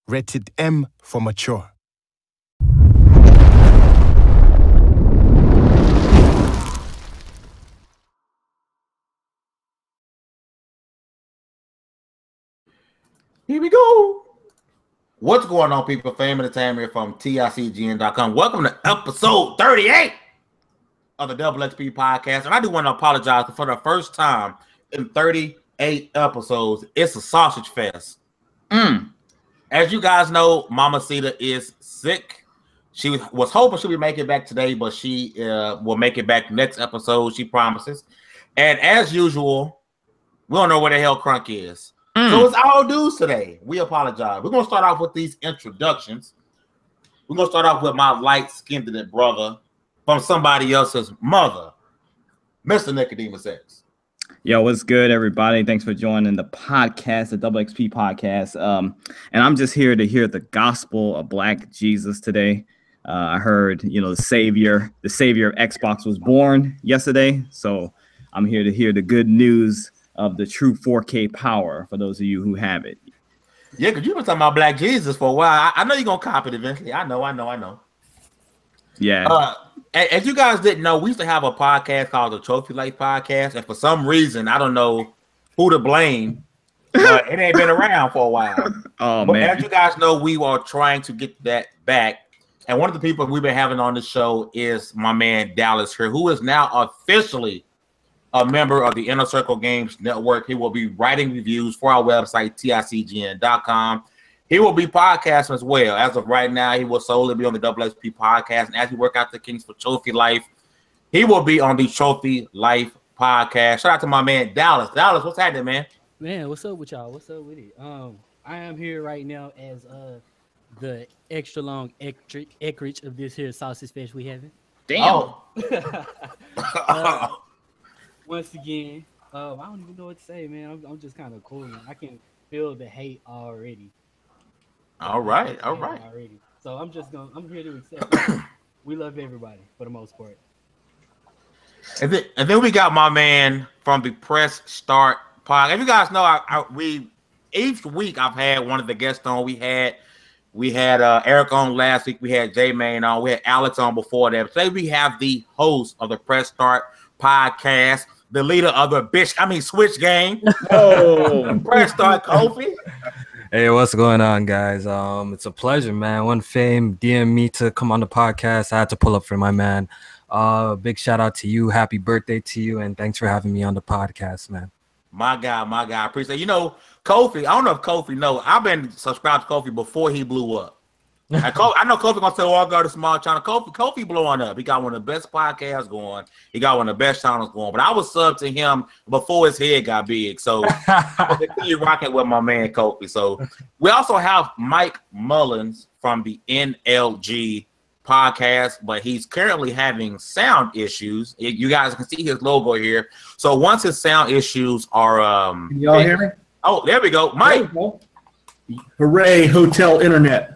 Rated M for mature. Here we go. What's going on, people? Fame Entertainment here from TICGN.com. Welcome to episode 38 of the Double XP podcast. And I do want to apologize for the first time in 38 episodes. It's a sausage fest. As you guys know, Mama Sita is sick. She was hoping she would make it back today, but she will make it back next episode, she promises. And as usual, we don't know where the hell Crunk is. So it's all dudes today. We apologize. We're going to start off with these introductions. We're going to start off with my light-skinned brother from somebody else's mother, Mr. Nicodemus X. Yo, what's good, everybody? Thanks for joining the podcast, the Double XP podcast. And I'm just here to hear the gospel of Black Jesus today. I heard, the savior of Xbox was born yesterday. So I'm here to hear the good news of the true 4K power for those of you who have it. Yeah, because you've been talking about Black Jesus for a while. I know you're going to cop it eventually. I know. Yeah. As you guys didn't know, we used to have a podcast called the Trophy Life Podcast. And for some reason, I don't know who to blame, but it ain't been around for a while. Oh, but man. As you guys know, we are trying to get that back. And one of the people we've been having on the show is my man Dallas here, who is now officially a member of the Inner Circle Games Network. He will be writing reviews for our website, TICGN.com. He will be podcasting as well. As of right now, he will solely be on the XP podcast. And as we work out the kinks for Trophy Life, he will be on the Trophy Life podcast. Shout out to my man Dallas. Dallas, what's happening, man? Man, what's up with y'all? What's up with it? I am here right now as the extra long acreage of this here sausage fest we having. Damn. Once again, I don't even know what to say, man. I'm just kind of cool, man. I can feel the hate already. All right. Already. So I'm here to accept it. We love everybody for the most part. And then we got my man from the Press Start podcast. If you guys know, we each week I've had one of the guests on. We had Eric on last week. We had J Main on. We had Alex on before that. Today we have the host of the Press Start podcast, the leader of the Switch Gang. Oh, Press Start Kofi. Hey, what's going on, guys? It's a pleasure, man. When Fame DM'd me to come on the podcast, I had to pull up for my man. Big shout out to you. Happy birthday to you, and thanks for having me on the podcast, man. My guy. I appreciate it. Kofi, I don't know if Kofi knows. I've been subscribed to Kofi before he blew up. I know Kofi gonna say, I'll go to small channel. Kofi blowing up. He got one of the best podcasts going. He got one of the best channels going. But I was subbed to him before his head got big. So you're rocking with my man Kofi. So we also have Mike Mullins from the NLG podcast, but he's currently having sound issues. You guys can see his logo here. So once his sound issues are can y'all hear me? Oh, there we go. Mike. Hooray, hotel internet.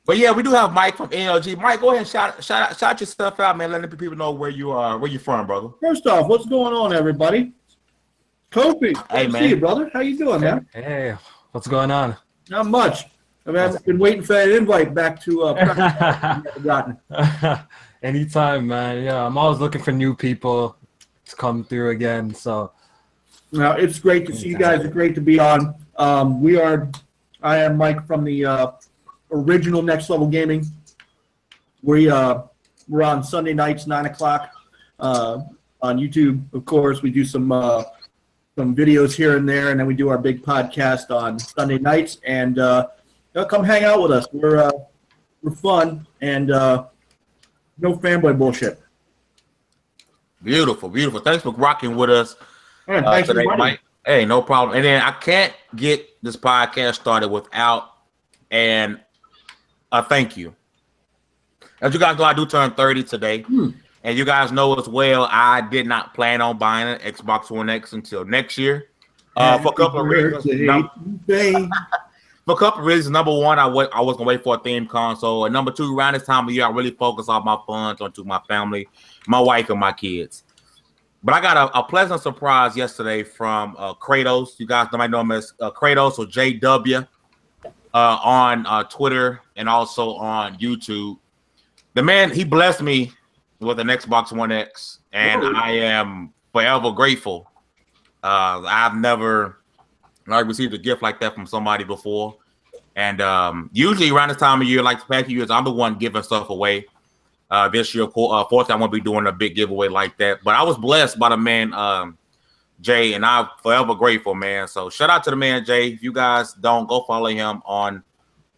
But yeah, we do have Mike from NLG. Mike, go ahead and shout your stuff out, man. Let the people know where you are, where you from, brother. First off, what's going on, everybody? Kofi, hey, good man. to see you, brother. How you doing, man? Hey, what's going on? Not much. I've been waiting for that invite back to Anytime, man. Yeah, I'm always looking for new people to come through again. So now it's great to see you guys. It's great to be on. I am Mike from the original Next Level Gaming. We're on Sunday nights, 9 o'clock on YouTube. Of course, we do some videos here and there, and then we do our big podcast on Sunday nights. And come hang out with us. We're fun and no fanboy bullshit. Beautiful. Thanks for rocking with us today, Mike. Hey, no problem. And then I can't get this podcast started without a thank you. As you guys know, I do turn 30 today. And you guys know as well, I did not plan on buying an Xbox One X until next year. For a couple of reasons. For a couple of reasons. Number one, I was going to wait for a theme console. And number two, around this time of year, I really focus all my funds onto my family, my wife, and my kids. But I got a pleasant surprise yesterday from Kratos. You guys might know him as Kratos or JW on Twitter and also on YouTube. The man, he blessed me with an Xbox One X, and I am forever grateful. I've never received a gift like that from somebody before. And usually around this time of year, like the past few years, I'm the one giving stuff away. This year, fortunately, I won't be doing a big giveaway like that. But I was blessed by the man, Jay, and I'm forever grateful, man. So shout out to the man, Jay. If you guys don't, go follow him on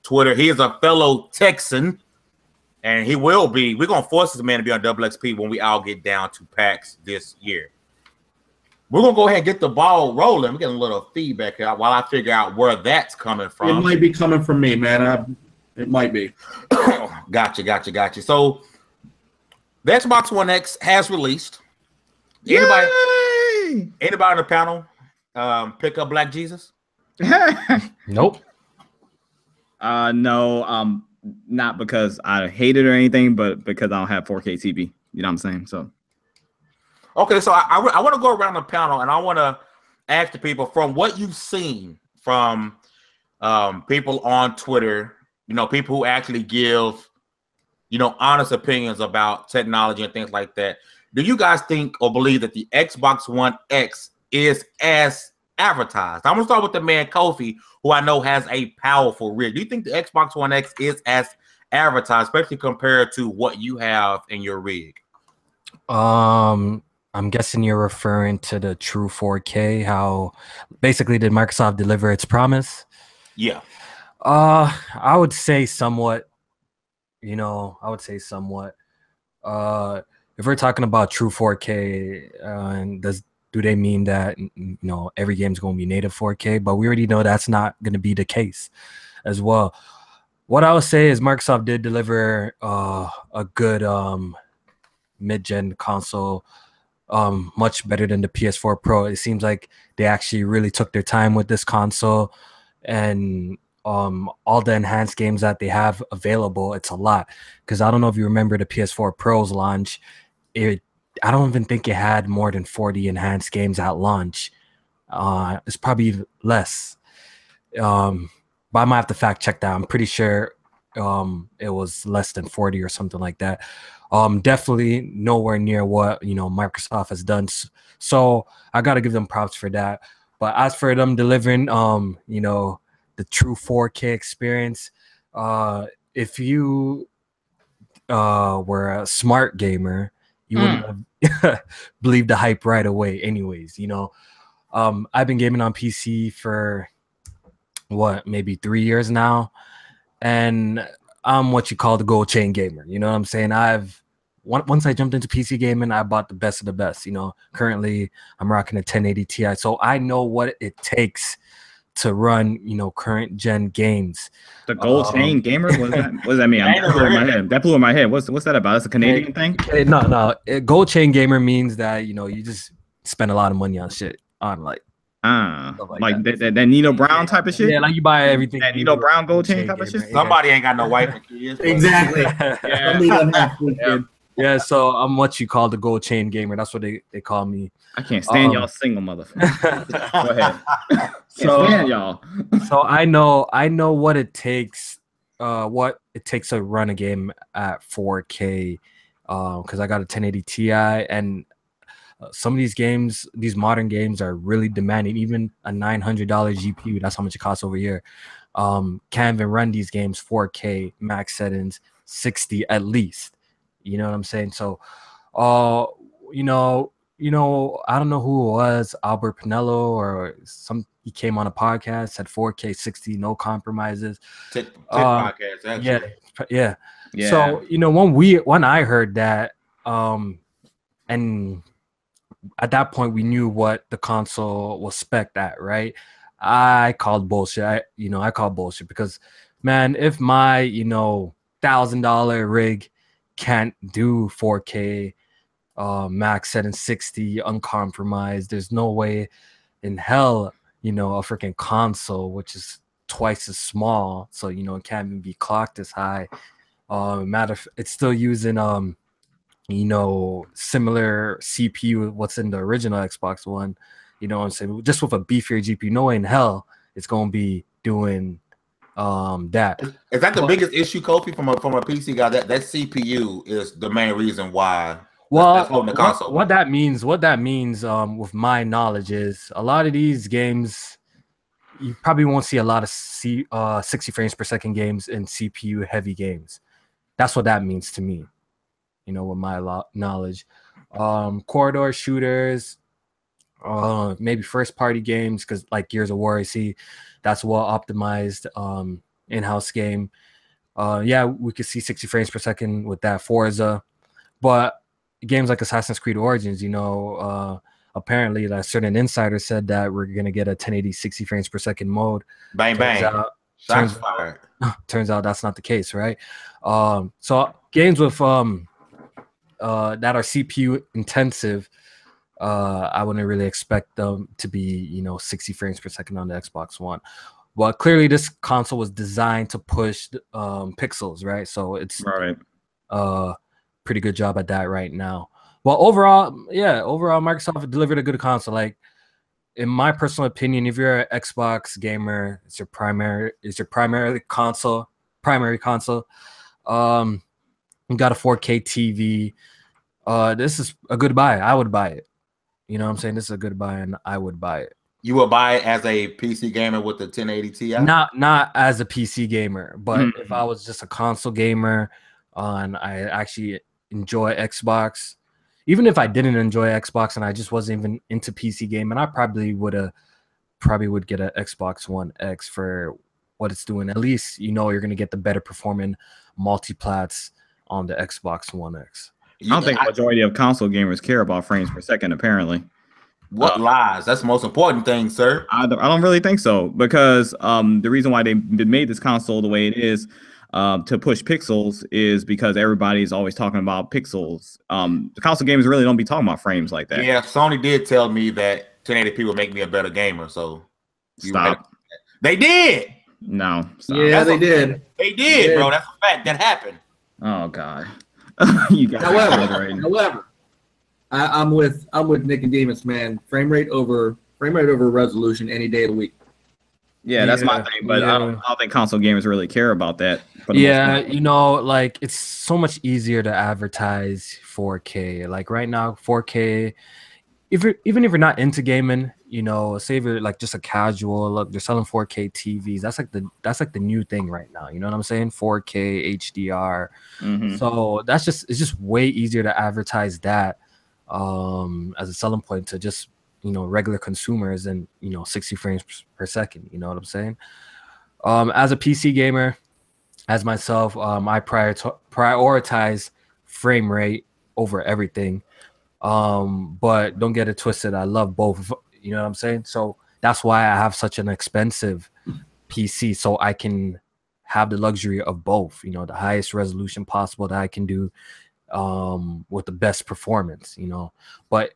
Twitter. He is a fellow Texan, and he will be. We're going to force this man to be on Double XP when we all get down to PAX this year. We're going to go ahead and get the ball rolling. We're getting a little feedback here while I figure out where that's coming from. It might be coming from me, man. It might be. Gotcha. So the Xbox One X has released. Yay! Anybody on the panel pick up Black Jesus? Nope. No, not because I hate it or anything, but because I don't have 4K TV. You know what I'm saying? So, okay, so I want to go around the panel and I want to ask the people from what you've seen from people on Twitter, people who actually give, honest opinions about technology and things like that. Do you guys think or believe that the Xbox One X is as advertised? I'm gonna start with the man Kofi, who I know has a powerful rig. Do you think the Xbox One X is as advertised, especially compared to what you have in your rig? I'm guessing you're referring to the true 4K. How basically did Microsoft deliver its promise? Yeah. I would say somewhat. I would say somewhat. If we're talking about true 4K, and do they mean that every game's going to be native 4K? But we already know that's not going to be the case as well. What I would say is Microsoft did deliver a good mid-gen console, much better than the PS4 Pro. It seems like they actually really took their time with this console, and all the enhanced games that they have available, it's a lot. Because I don't know if you remember the PS4 Pro's launch. I don't even think it had more than 40 enhanced games at launch. It's probably less. But I might have to fact check that. I'm pretty sure it was less than 40 or something like that. Definitely nowhere near what Microsoft has done. So I got to give them props for that. But as for them delivering, the true 4K experience, if you were a smart gamer, you wouldn't have believed the hype right away. Anyways, I've been gaming on PC for maybe 3 years now, and I'm what you call the gold chain gamer. You know what I'm saying? Once I jumped into PC gaming, I bought the best of the best. Currently I'm rocking a 1080 Ti, so I know what it takes to run, current gen games. The gold chain gamer? What does that mean? That blew in my head. What's that about? It's a Canadian thing? No. Gold chain gamer means that you just spend a lot of money on shit. On like that Nino Brown type of shit. Yeah, like you buy everything. That Nino Brown gold chain type of shit. Somebody ain't got no wife and kids. Exactly. Yeah, so I'm what you call the gold chain gamer. That's what they call me. I can't stand y'all single motherfuckers. Go ahead. Stand y'all. So I know what it takes to run a game at 4K, because I got a 1080 Ti, and some of these games, these modern games, are really demanding. Even a $900 GPU, that's how much it costs over here, can't even run these games 4K max settings, 60 at least. You know what I'm saying? So, I don't know who it was, Albert Pinello or he came on a podcast, said 4K 60, no compromises. Podcast, actually. Yeah. So, when I heard that, and at that point we knew what the console was spec'd at, right? I called bullshit. I called bullshit because, man, if my, $1,000 rig can't do 4K max setting 60 uncompromised, there's no way in hell a freaking console, which is twice as small, so it can't even be clocked as high, it's still using similar CPU what's in the original Xbox One. You know what I'm saying? Just with a beefier GPU, no way in hell it's gonna be doing that. Is that the biggest issue, Kofi, from a PC guy? That CPU is the main reason why. Well, holding the console. what that means, with my knowledge is a lot of these games, you probably won't see a lot of 60 frames per second games in CPU heavy games. That's what that means to me, with my knowledge. Corridor shooters, maybe first party games, because like Gears of War, I see that's well optimized in-house game. Yeah, we could see 60 frames per second with that Forza, but games like Assassin's Creed Origins, apparently a certain insider said that we're gonna get a 1080 60 frames per second mode. Bang bang. Shots fired. Turns out that's not the case, right? So games with that are CPU intensive, I wouldn't really expect them to be 60 frames per second on the Xbox One. But clearly this console was designed to push pixels, right? So it's right. Pretty good job at that right now. Well, overall, Microsoft delivered a good console. Like, in my personal opinion, if you're an Xbox gamer, it's your primary console. You got a 4K TV. This is a good buy. I would buy it. You know what I'm saying? This is a good buy, and I would buy it. You would buy it as a PC gamer with the 1080 Ti? Not as a PC gamer, but if I was just a console gamer, and I actually enjoy Xbox, even if I didn't enjoy Xbox and I just wasn't even into PC gaming, I probably would get an Xbox One X for what it's doing. At least you're gonna get the better performing multiplats on the Xbox One X. I don't think the majority of console gamers care about frames per second, apparently. What lies? That's the most important thing, sir. I don't really think so, because the reason why they made this console the way it is to push pixels is because everybody's always talking about pixels. The console gamers really don't be talking about frames like that. Yeah, Sony did tell me that 1080p would make me a better gamer, so stop. They did. No. Stop. Yeah, they did. They did, bro. That's a fact. That happened. Oh God. You guys. However, I'm with Nicodemus, man. Frame rate over resolution any day of the week. Yeah, that's my thing, but I don't think console gamers really care about that. Like, it's so much easier to advertise 4K. Like right now, 4K, even if you're not into gaming, say if you're like just a casual, look, they're selling 4K TVs. That's like the new thing right now. You know what I'm saying? 4K HDR. So it's just way easier to advertise that as a selling point to just regular consumers and 60 frames per second. You know what I'm saying? As a PC gamer, as myself, I prioritize frame rate over everything. But don't get it twisted, I love both. You know what I'm saying? So that's why I have such an expensive PC, so I can have the luxury of both, the highest resolution possible that I can do with the best performance, but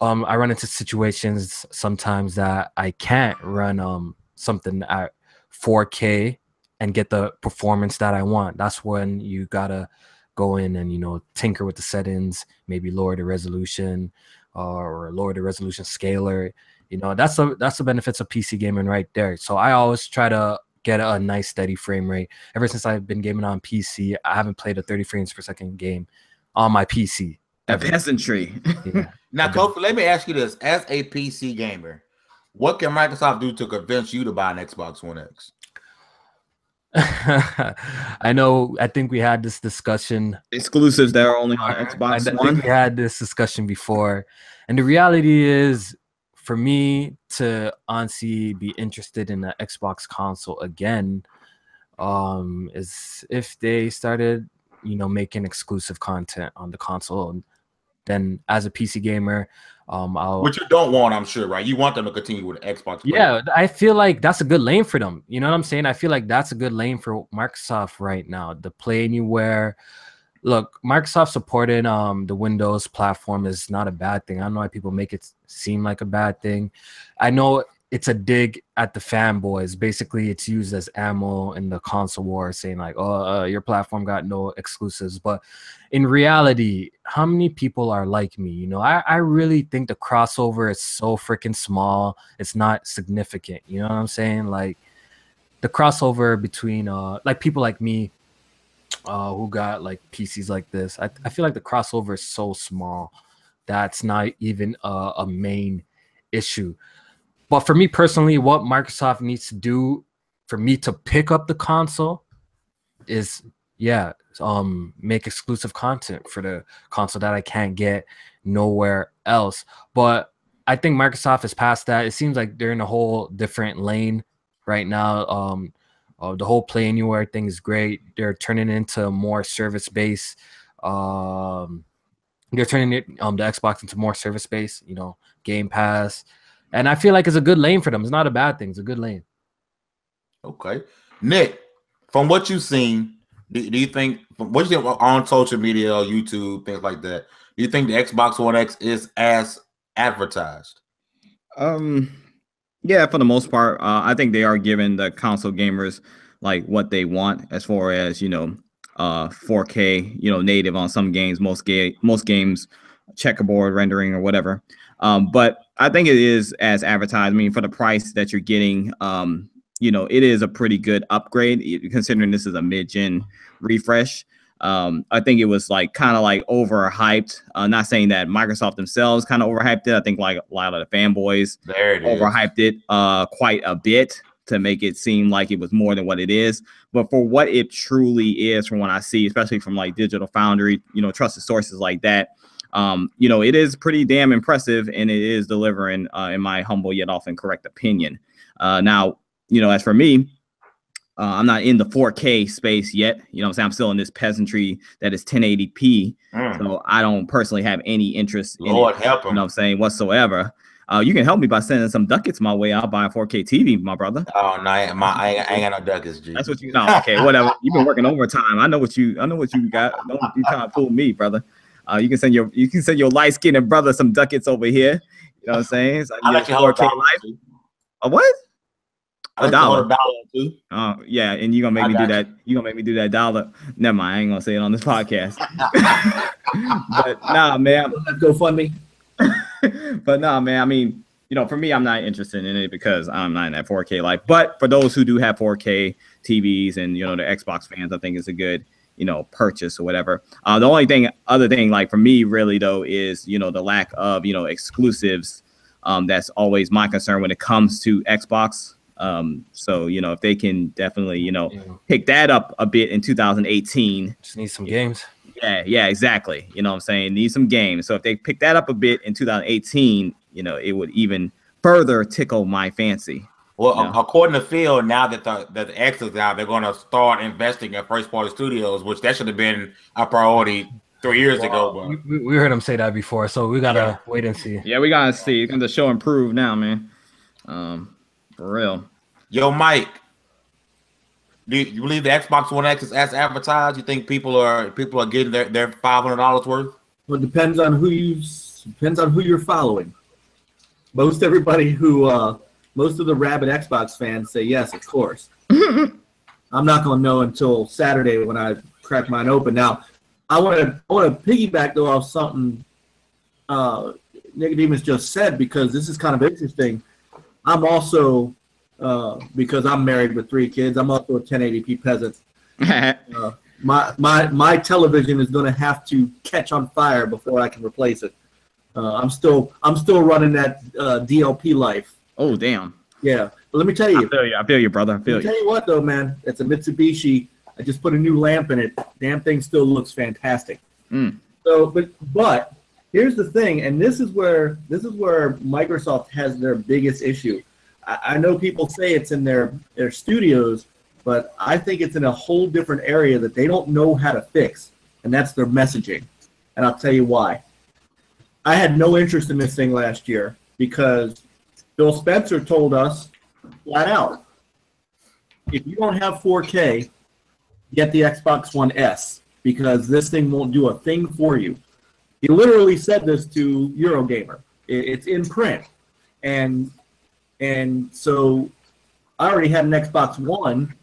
I run into situations sometimes that I can't run something at 4K and get the performance that I want. That's when you gotta go in and tinker with the settings, maybe lower the resolution or lower the resolution scaler. That's the benefits of PC gaming right there. So I always try to get a nice steady frame rate. Ever since I've been gaming on PC, I haven't played a 30 frames per second game on my PC. A peasantry. Yeah. Now, Kofi, let me ask you this: as a PC gamer, what can Microsoft do to convince you to buy an Xbox One X? I think we had this discussion. Exclusives that are only on Xbox One. I think we had this discussion before, and the reality is, for me to honestly be interested in the Xbox console again, is if they started, making exclusive content on the console. Then, as a PC gamer, which you don't want, I'm sure, right? You want them to continue with Xbox. Yeah, I feel like that's a good lane for them. You know what I'm saying? I feel like that's a good lane for Microsoft right now. The play anywhere. Look, Microsoft supporting the Windows platform is not a bad thing. I don't know why people make it seem like a bad thing. I know it's a dig at the fanboys. Basically, it's used as ammo in the console war, saying like, "Oh, your platform got no exclusives." But in reality, how many people are like me? You know, I really think the crossover is so freaking small. It's not significant. You know what I'm saying? Like the crossover between like people like me who got like PCs like this. I feel like the crossover is so small that's not even a main issue. But for me personally, what Microsoft needs to do for me to pick up the console is, make exclusive content for the console that I can't get nowhere else. But I think Microsoft is past that. It seems like they're in a whole different lane right now. The whole Play Anywhere thing is great. They're turning it into more service-based. They're turning it the Xbox into more service-based, you know, Game Pass. And I feel like it's a good lane for them. It's not a bad thing. It's a good lane. Okay. Nick, from what you've seen, do you think, what you think on social media, YouTube, things like that, do you think the Xbox One X is as advertised? Yeah, for the most part, I think they are giving the console gamers like what they want as far as, you know, 4K, you know, native on some games, most games, checkerboard rendering or whatever. But I think it is as advertised. I mean, for the price that you're getting, you know, it is a pretty good upgrade considering this is a mid-gen refresh. I think it was like kind of like overhyped. Not saying that Microsoft themselves kind of overhyped it. I think like a lot of the fanboys overhyped it quite a bit to make it seem like it was more than what it is. But for what it truly is, from what I see, especially from like Digital Foundry, you know, trusted sources like that, you know, it is pretty damn impressive, and it is delivering, in my humble yet often correct opinion. Now, you know, as for me, I'm not in the 4K space yet. You know what I'm saying? I'm still in this peasantry that is 1080p. So I don't personally have any interest in it, Help him. you know what I'm saying, whatsoever. You can help me by sending some ducats my way. I'll buy a 4K TV, my brother. Oh no, I ain't got no ducats, G. That's what you know. Okay, whatever. You've been working overtime. I know what you got. Don't you trying to fool me, brother. You can send your light skinned brother some ducats over here. You know what I'm saying? So I'll let you hold 4K life. A what? $1. Too. Oh yeah, and you're gonna make me do that. You're gonna make me do that dollar. Never mind, I ain't gonna say it on this podcast. But nah, man. GoFundMe. But nah, man. I mean, you know, for me, I'm not interested in it because I'm not in that 4K life. But for those who do have 4K TVs and, you know, the Xbox fans, I think it's a good, you know, purchase or whatever. The only other thing, like for me, really though, is, you know, the lack of, you know, exclusives. That's always my concern when it comes to Xbox. So, you know, if they can definitely, you know, pick that up a bit in 2018. Just need some games. Yeah, exactly. You know what I'm saying? Need some games. So if they pick that up a bit in 2018, you know, it would even further tickle my fancy. Well, you know? According to Phil, now that the X is out, they're going to start investing in first-party studios, which that should have been a priority 3 years ago. But We heard him say that before, so we gotta wait and see. Yeah, we gotta see. The show improve now, man. For real. Yo, Mike, do you believe the Xbox One X is as advertised? You think people are getting their $500 worth? Well, it depends on who you're following. Most of the rabid Xbox fans say yes, of course. I'm not gonna know until Saturday when I crack mine open. Now, I want to piggyback though off something Nicodemus just said, because this is kind of interesting. I'm also because I'm married with 3 kids. I'm also a 1080p peasant. My television is going to have to catch on fire before I can replace it. I'm still running that DLP life. Oh damn. Yeah, but let me tell you. I feel you, brother. I feel you. Tell you what though, man, it's a Mitsubishi. I just put a new lamp in it. Damn thing still looks fantastic. So, but here's the thing, and this is where Microsoft has their biggest issue. I know people say it's in their studios, but I think it's in a whole different area that they don't know how to fix, and that's their messaging. And I'll tell you why. I had no interest in this thing last year because Phil Spencer told us flat out, if you don't have 4K, get the Xbox One S, because this thing won't do a thing for you. He literally said this to Eurogamer. It's in print. And And so I already had an Xbox One.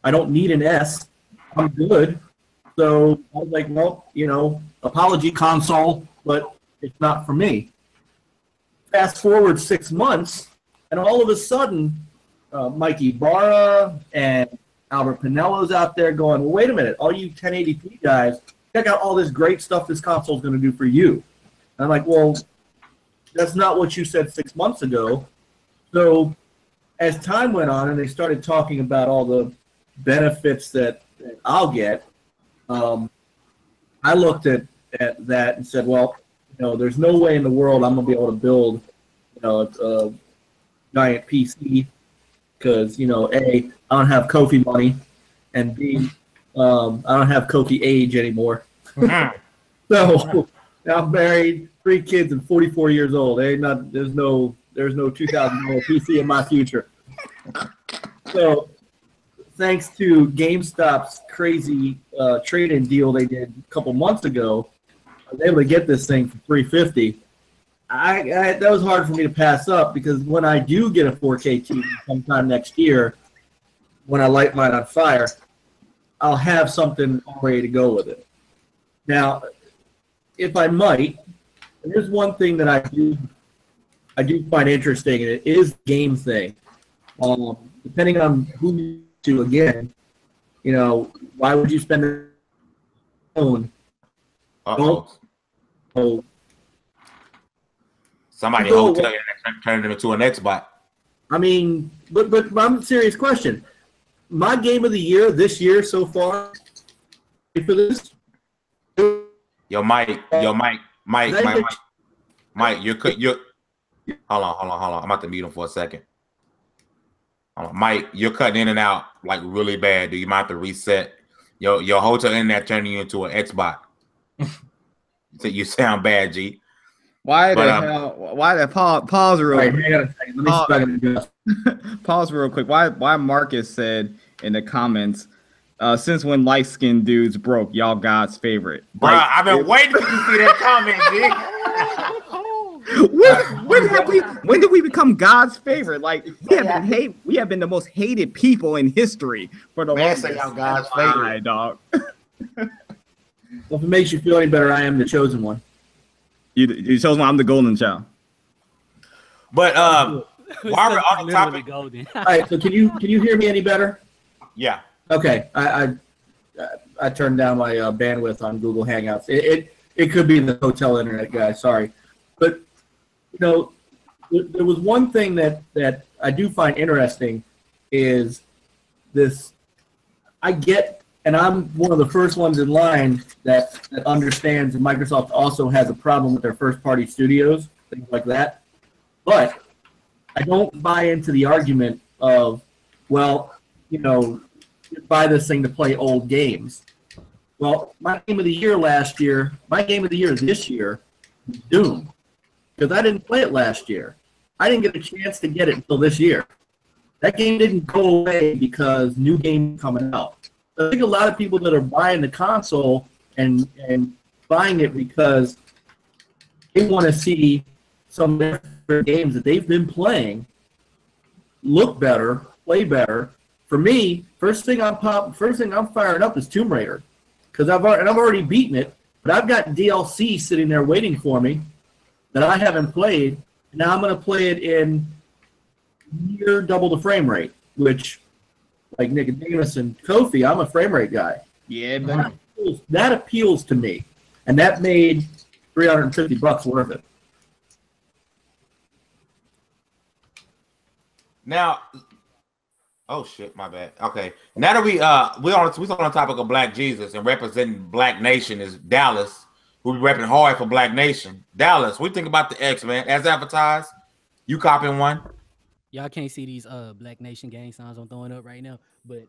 I don't need an S. I'm good. So I was like, well, apology console, but it's not for me. Fast forward 6 months, and all of a sudden, Mikey Barra and Albert Pinello's out there going, well, wait a minute, all you 1080p guys, check out all this great stuff this console is going to do for you. And I'm like, well, that's not what you said 6 months ago. So as time went on and they started talking about all the benefits that I'll get, I looked at that and said, well, there's no way in the world I'm going to be able to build, a giant PC because, A, I don't have Kofi money, and B, I don't have Kofi age anymore. So I'm married, 3 kids, and 44 years old. There's no $2,000 PC in my future. So thanks to GameStop's crazy trade-in deal they did a couple months ago, I was able to get this thing for $350. That was hard for me to pass up because when I do get a 4K TV sometime next year, when I light mine on fire, I'll have something ready to go with it. Now, if I might, there's one thing that I do find interesting, and it is the game thing. Depending on who you to, again, why would you spend a phone? Oh, somebody hotel turned it into an Xbox. I mean, but I'm a serious question. My game of the year this year so far for this. Mike, you're hold on. I'm about to mute him for a second. Mike, you're cutting in and out like really bad. Do you mind to reset? Your hotel internet turning you into an Xbox. You sound bad, G. Why the hell? Why the pause real quick? Hang on a second. Let me pause real quick. Why Marcus said in the comments, since when light skinned dudes broke, y'all God's favorite. Bro, I've been waiting for you to see that comment, G. When did we become God's favorite? Like we have been the most hated people in history for the longest. Say y'all God's favorite, dog. Well, if it makes you feel any better, I am the chosen one. You chose one. I'm the golden child. But while we're on the topic, golden. All right. So can you hear me any better? Yeah. Okay. I turned down my bandwidth on Google Hangouts. It could be the hotel internet guy. Sorry, but there was one thing that I do find interesting is this. I get. And I'm one of the first ones in line that understands that Microsoft also has a problem with their first-party studios, things like that. But I don't buy into the argument of, well, buy this thing to play old games. Well, my game of the year this year was Doom, because I didn't play it last year. I didn't get a chance to get it until this year. That game didn't go away because new games coming out. I think a lot of people that are buying the console and buying it because they want to see some of their games that they've been playing look better, play better. For me, first thing I'm firing up is Tomb Raider because I've already beaten it, but I've got DLC sitting there waiting for me that I haven't played. Now I'm going to play it in near double the frame rate, which. Like Nicodemus and Kofi, I'm a frame rate guy. Yeah, but that appeals to me, and that made $350 worth it. Now, oh shit, my bad. Okay, now that we on the topic of Black Jesus and representing Black Nation is Dallas, who be repping hard for Black Nation. Dallas, what do you think about the X, man? As advertised, you copying one? Y'all can't see these Black Nation gang signs I'm throwing up right now, but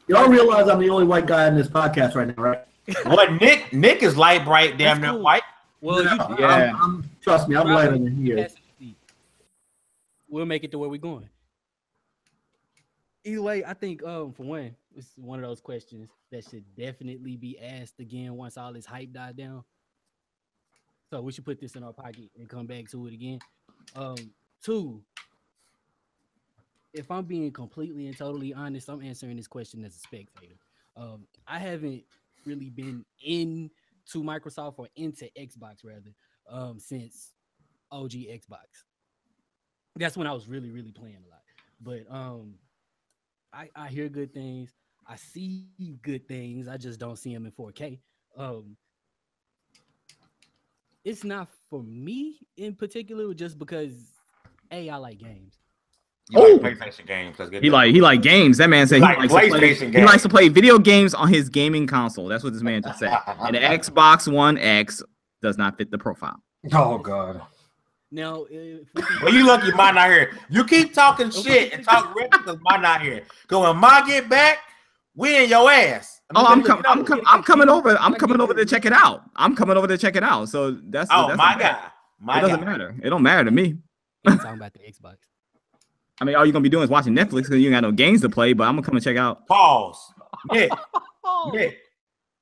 y'all realize I'm the only white guy in this podcast right now, right? What Nick is light bright, damn near white. Well, yeah. Trust me, I'm lighter than he is. We'll make it to where we're going. Either way, I think for one, it's one of those questions that should definitely be asked again once all this hype died down. So we should put this in our pocket and come back to it again. Two, if I'm being completely and totally honest, I'm answering this question as a spectator. I haven't really been into Microsoft or into Xbox rather since OG Xbox. That's when I was really playing a lot. But I hear good things. I see good things. I just don't see them in 4K. It's not for me in particular, just because I like games. You like PlayStation games. Let's get he like games. That man said he likes to play video games on his gaming console. That's what this man just said. And the Xbox One X does not fit the profile. Oh God. Now, well, you lucky mine not here. You keep talking shit and talk rip because mine not here. Because when mine get back, we in your ass. I'm coming over. I'm coming over to check it out. So that's my guy. It doesn't matter. It don't matter to me. I'm talking about the Xbox. I mean, all you're gonna be doing is watching Netflix because you ain't got no games to play. But I'm gonna come and check out. Pause. Nick,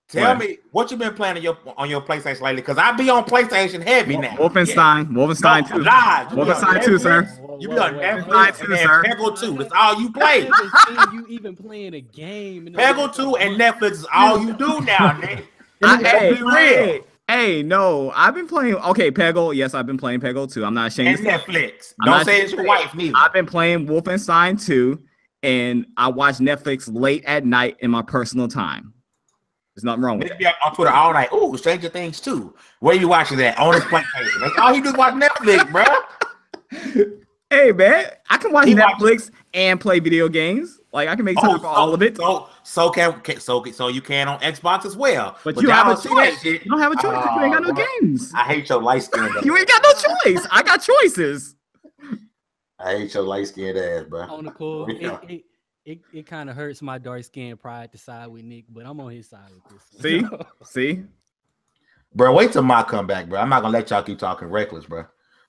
tell me what you been playing on your PlayStation lately? Because I be on PlayStation heavy now. Wolfenstein 2. Wolfenstein 2, sir. You be on Netflix and Peggle 2. That's all you play. I haven't seen you even playing a game. Peggle 2 and Netflix is all you do now, Nick. Hey, no, I've been playing. Okay, Peggle. Yes, I've been playing Peggle 2. I'm not ashamed. And Netflix. Don't say it's your wife neither. I've been playing Wolfenstein 2, and I watch Netflix late at night in my personal time. There's nothing wrong with it. Be on Twitter all night. Ooh, Stranger Things 2. Where you watching that? On his PlayStation. That's all he do, watch Netflix, bro. Hey, man, I can watch Netflix and play video games. Like I can make time for all of it. So you can on Xbox as well. But you have a choice. You don't have a choice. You ain't got no games. I hate your light skin. You ain't got no choice. I got choices. I hate your light skinned ass, bro. On the cool, it kind of hurts my dark skin pride to side with Nick, but I'm on his side with this. See, bro. Wait till my comeback, bro. I'm not gonna let y'all keep talking reckless, bro.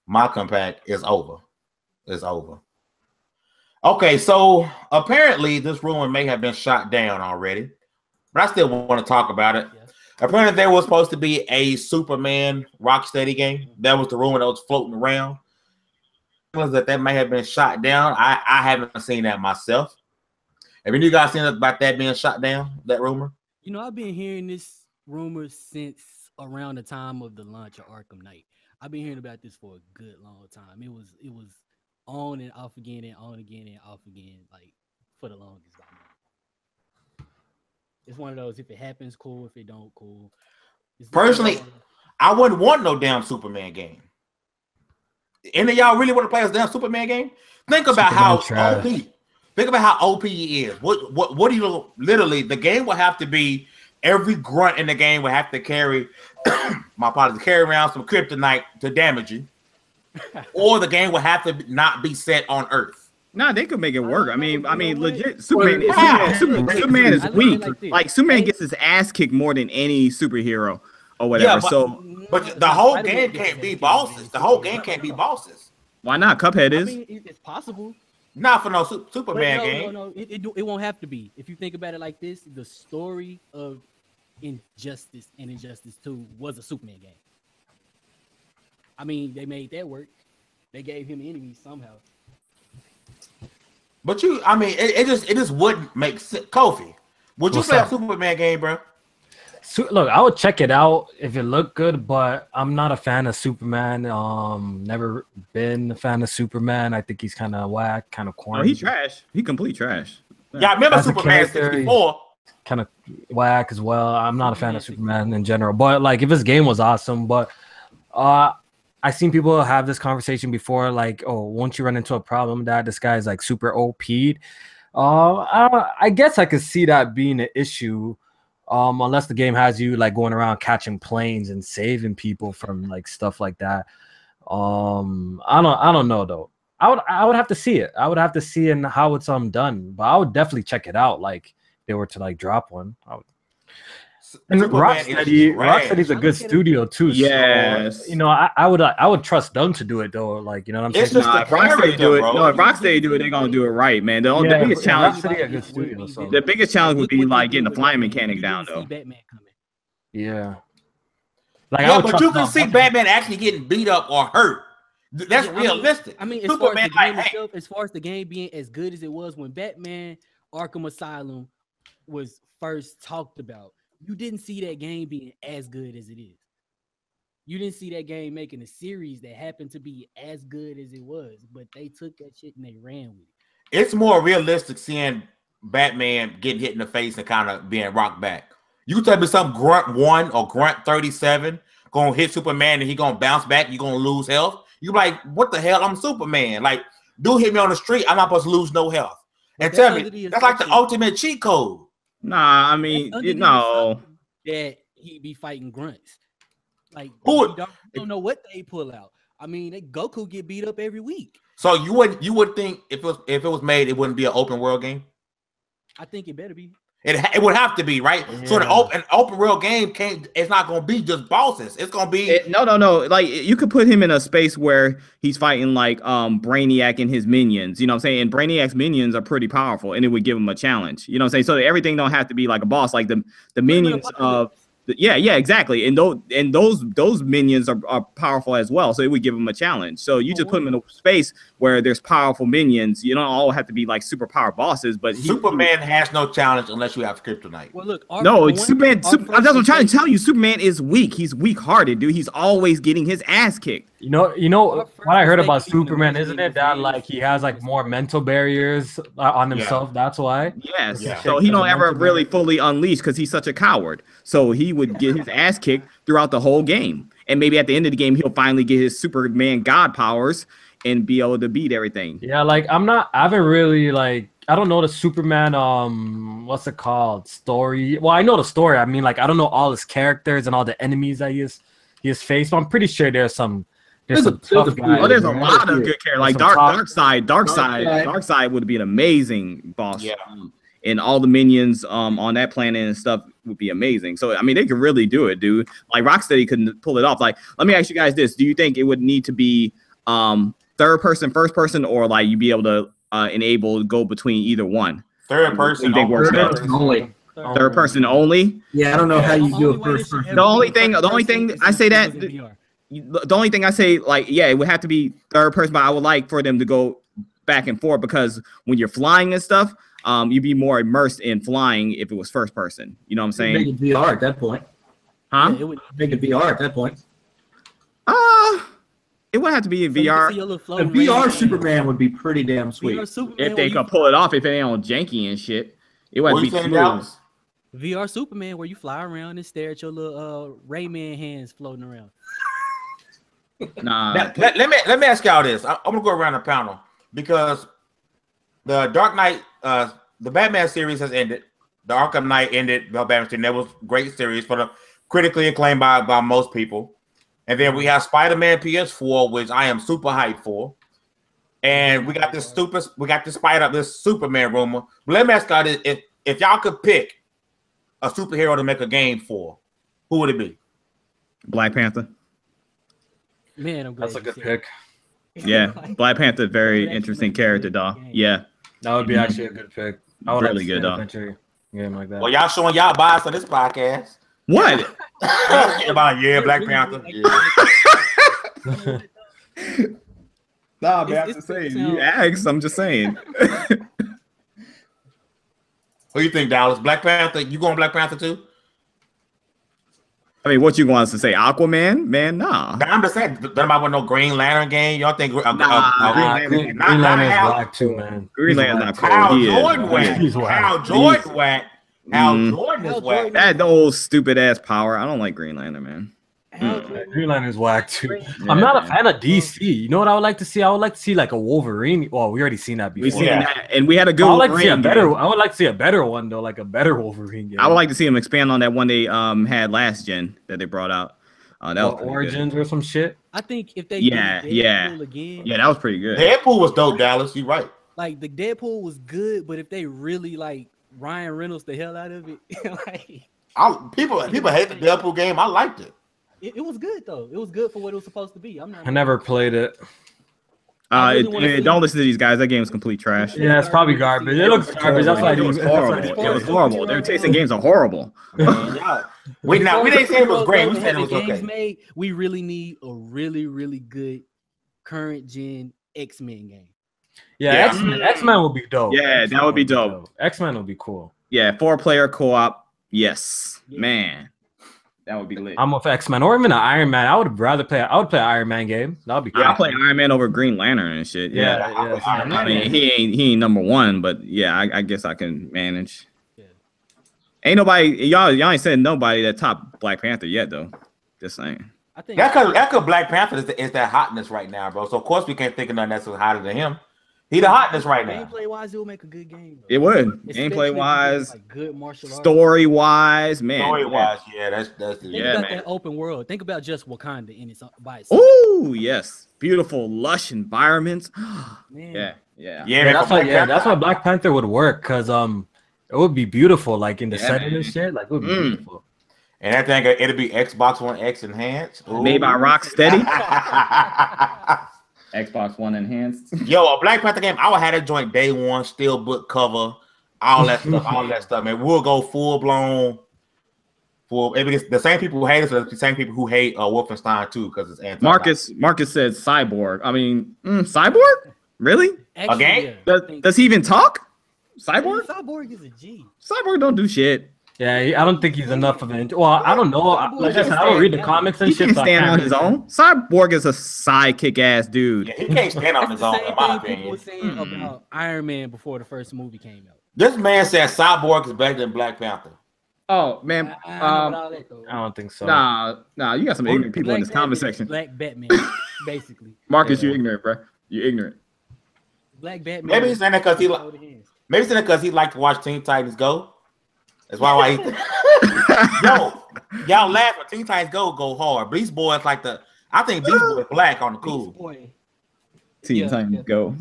My comeback is over. It's over. Okay, so apparently this rumor may have been shot down already, but I still want to talk about it. Yes. Apparently there was supposed to be a Superman Rocksteady game. That was the rumor that was floating around. That may have been shot down. I haven't seen that myself. Have you guys seen about that being shot down, that rumor? You know, I've been hearing this rumor since around the time of the launch of Arkham Knight. I've been hearing about this for a good long time. It was on and off again and on again and off again, like for the longest time. It's one of those, if it happens, cool. If it don't, cool. Personally, I wouldn't want no damn Superman game. Any of y'all really want to play a damn Superman game? Think about how OP. Think about how OP he is. What do you literally? The game will have to be every grunt in the game will have to carry. My apologies. Carry around some kryptonite to damage you. Or the game would have to not be set on Earth. Nah, they could make it work. I mean, legit. Superman is weak. Like Superman gets his ass kicked more than any superhero or whatever. Yeah, but the whole game can't be bosses. The whole game can't be bosses. Why not? Cuphead is. I mean, it's possible. Not for no Superman game. No, it won't have to be. If you think about it like this, the story of Injustice and Injustice 2 was a Superman game. I mean, they made that work. They gave him enemies somehow. But it just wouldn't make sense. Kofi, would you play a Superman game, bro? Look, I would check it out if it looked good, but I'm not a fan of Superman. Never been a fan of Superman. I think he's kind of whack, kind of corny. Oh, he's trash. He complete trash. Yeah, I remember Superman 64. Kind of whack as well. I'm not a fan of Superman in general, but like if his game was awesome, but I've seen people have this conversation before, like, oh, won't you run into a problem that this guy is like super OP'd? I guess I could see that being an issue, unless the game has you like going around catching planes and saving people from like stuff like that. I don't know though. I would have to see it. I would have to see and how it's done, but I would definitely check it out. Like if they were to like drop one. And Rocksteady's a good studio too. Yes. So, I would trust them to do it though. Like, you know what I'm saying? It's just if Rocksteady do it, if Rocksteady do it, they're gonna do it right, man. The biggest challenge, a good studio, so. The biggest challenge would be like getting the flying mechanic down though. Yeah. But you can see Batman actually getting beat up or hurt. That's realistic. I mean, as Superman, far as the game like, itself, as far as the game being as good as it was when Batman Arkham Asylum was first talked about, you didn't see that game being as good as it is. You didn't see that game making a series that happened to be as good as it was, but they took that shit and they ran with it. It's more realistic seeing Batman getting hit in the face and kind of being rocked back. You tell me some Grunt 1 or Grunt 37 gonna hit Superman and he gonna bounce back, you gonna lose health. You like, what the hell? I'm Superman. Like, dude hit me on the street, I'm not supposed to lose no health. And tell me, that's like the ultimate cheat code. Nah, I mean, no. That he be fighting grunts. Like, Who you don't know what they pull out. I mean, Goku get beat up every week. So you would think if it was made, it wouldn't be an open world game? I think it better be. It would have to be, right? Yeah. So an open world game it's not gonna be just bosses. It's gonna be no. Like, you could put him in a space where he's fighting like Brainiac and his minions. You know what I'm saying? And Brainiac's minions are pretty powerful, and it would give him a challenge. You know what I'm saying? So everything don't have to be like a boss. Like the minions of yeah, exactly. And those minions are powerful as well. So it would give him a challenge. So you just put him in a space where there's powerful minions. You don't all have to be like super power bosses, but Superman has no challenge unless you have kryptonite. Well, look, Superman. That's what I'm trying to tell you. Superman is weak. He's weak-hearted, dude. He's always getting his ass kicked. You know what I heard about Superman, isn't it that like he has like more mental barriers on himself? Yeah. That's why. Yes. Yeah. So he don't ever really fully unleash because he's such a coward. So he would get his ass kicked throughout the whole game, and maybe at the end of the game he'll finally get his Superman God powers and be able to beat everything. Yeah, like I haven't really like, I don't know the Superman what's it called, story. Well, I know the story. I mean, like, I don't know all his characters and all the enemies that he has faced, but I'm pretty sure there's some tough guys. Oh, there's a lot of good characters. Like Darkseid would be an amazing boss. Yeah. And all the minions on that planet and stuff would be amazing. So I mean, they could really do it, dude. Like Rocksteady couldn't pull it off. Like, let me ask you guys this: do you think it would need to be third person, first person, or like you be able to go between either one? Third person. You think works better? Only. Third person only. Yeah, I don't know how you do it first person. The only thing I say that. The only thing I say, like, yeah, it would have to be third person, but I would like for them to go back and forth, because when you're flying and stuff, you'd be more immersed in flying if it was first person. You know what I'm saying? Make it VR at that point. Huh? Yeah, it would make it VR at that point. It would have to be in VR. The VR Superman would be pretty damn sweet. If they could pull it off, if it ain't on janky and shit. It would be smooth. VR Superman, where you fly around and stare at your little Rayman hands floating around. Nah. Now, let me ask y'all this. I'm gonna go around the panel, because the Dark Knight, the Batman series has ended. The Arkham Knight ended. The Batman series, that was a great series for the critically acclaimed by most people. And then we have Spider-Man PS4, which I am super hyped for. And we got this Superman rumor. But let me ask y'all this: if y'all could pick a superhero to make a game for, who would it be? Black Panther. Man, I'm glad that's a good pick. Yeah, Black Panther, very interesting character, dog. Yeah, that would be actually a good pick. I would really good, dog. Game like that. Well, y'all showing y'all bias on this podcast. What? Black Panther. Yeah. Nah, man, I have to say, you asked. I'm just saying. What do you think, Dallas? Black Panther? You going Black Panther too? I mean, what you want us to say? Aquaman? Man, nah. I'm just saying, there might want no Green Lantern game. Y'all think Green Lantern is black too, man. Green Lantern's not cool. Hal Jordan whack. Hal Jordan is whack. That old stupid ass power. I don't like Green Lantern, man. Green Lantern is whack too. I'm not a fan of DC. You know what I would like to see? I would like to see like a Wolverine. Well, we already seen that before. We've seen that, and we had a good. I would like to see a better one though, like a better Wolverine game. I would like to see them expand on that one they had last gen that they brought out. That was Origins or some shit. I think if they again, that was pretty good. Deadpool was dope, Dallas. You right. Like the Deadpool was good, but if they really like Ryan Reynolds the hell out of it, like people hate the Deadpool game. I liked it. It was good though. It was good for what it was supposed to be. I never played it. Don't listen to these guys. That game is complete trash. Yeah, it's probably garbage. It looks garbage. That's why it was horrible. It was horrible. Their tasting games are we didn't say it was great. We said it was okay. We really need a really, really good current gen X-Men game. Yeah, Yeah. X-Men would be dope. Yeah, that would be dope. X-Men would be cool. Yeah, 4-player co-op. Yes, Yeah. man, that would be lit. I'm with X-Men or even an Iron Man. I would play an Iron Man game. That would be cool. I'll play Iron Man over Green Lantern and shit. Yeah, I mean he ain't number one, but yeah, I guess I can manage. Yeah. Ain't nobody y'all ain't said nobody that top Black Panther yet though. Just saying. I think That's because Black Panther is that hotness right now, bro. So of course we can't think of nothing that's hotter than him. He the hotness right now. gameplay wise, it will make a good game. Though. It would. Especially Gameplay if you wise, get, like, good martial arts. story wise, man. Story wise, yeah, that's Think Yeah, about man. that open world. Think about just Wakanda in its by itself. Ooh, yes. Beautiful, lush environments. Man. Yeah. man, That's for why. Black Yeah, Panther, that's why Black Panther would work because it would be beautiful, like in the Yeah, setting man. and shit. Like it would be beautiful. and that thing it'll be Xbox One X enhanced. Ooh. Made by Rocksteady. Xbox One enhanced. Yo, a Black Panther game, I would have that joint day one, steel book cover, all that stuff, man. We'll go full blown. It's the same people who hate us, are the same people who hate Wolfenstein too, because it's anti. Marcus said cyborg. I mean, cyborg? Really? Actually, game? yeah, Does he even talk? Cyborg? Cyborg is a G. Cyborg don't do shit. Yeah, I don't think he's enough of an. Well, I don't know. Like I said, I don't read the comics and He shit. can so I stand can't on his really- own. Cyborg is a sidekick ass dude. Yeah, he can't stand on That's his the own, same in my thing people opinion. were saying about Iron Man before the first movie came out. This man said Cyborg is better than Black Panther. Oh man, I know about all that, though. I don't think so. nah, you got some ignorant people in this comment Batman is section. Black Batman, basically. Marcus, you ignorant, bro. You ignorant. Black Batman. Maybe he's saying that because he liked to watch Teen Titans Go. That's why he. Yo, y'all laughing. Teen Titans Go hard. Beast Boy is like I think Beast Boy is black on the cool. Teen Titans Go.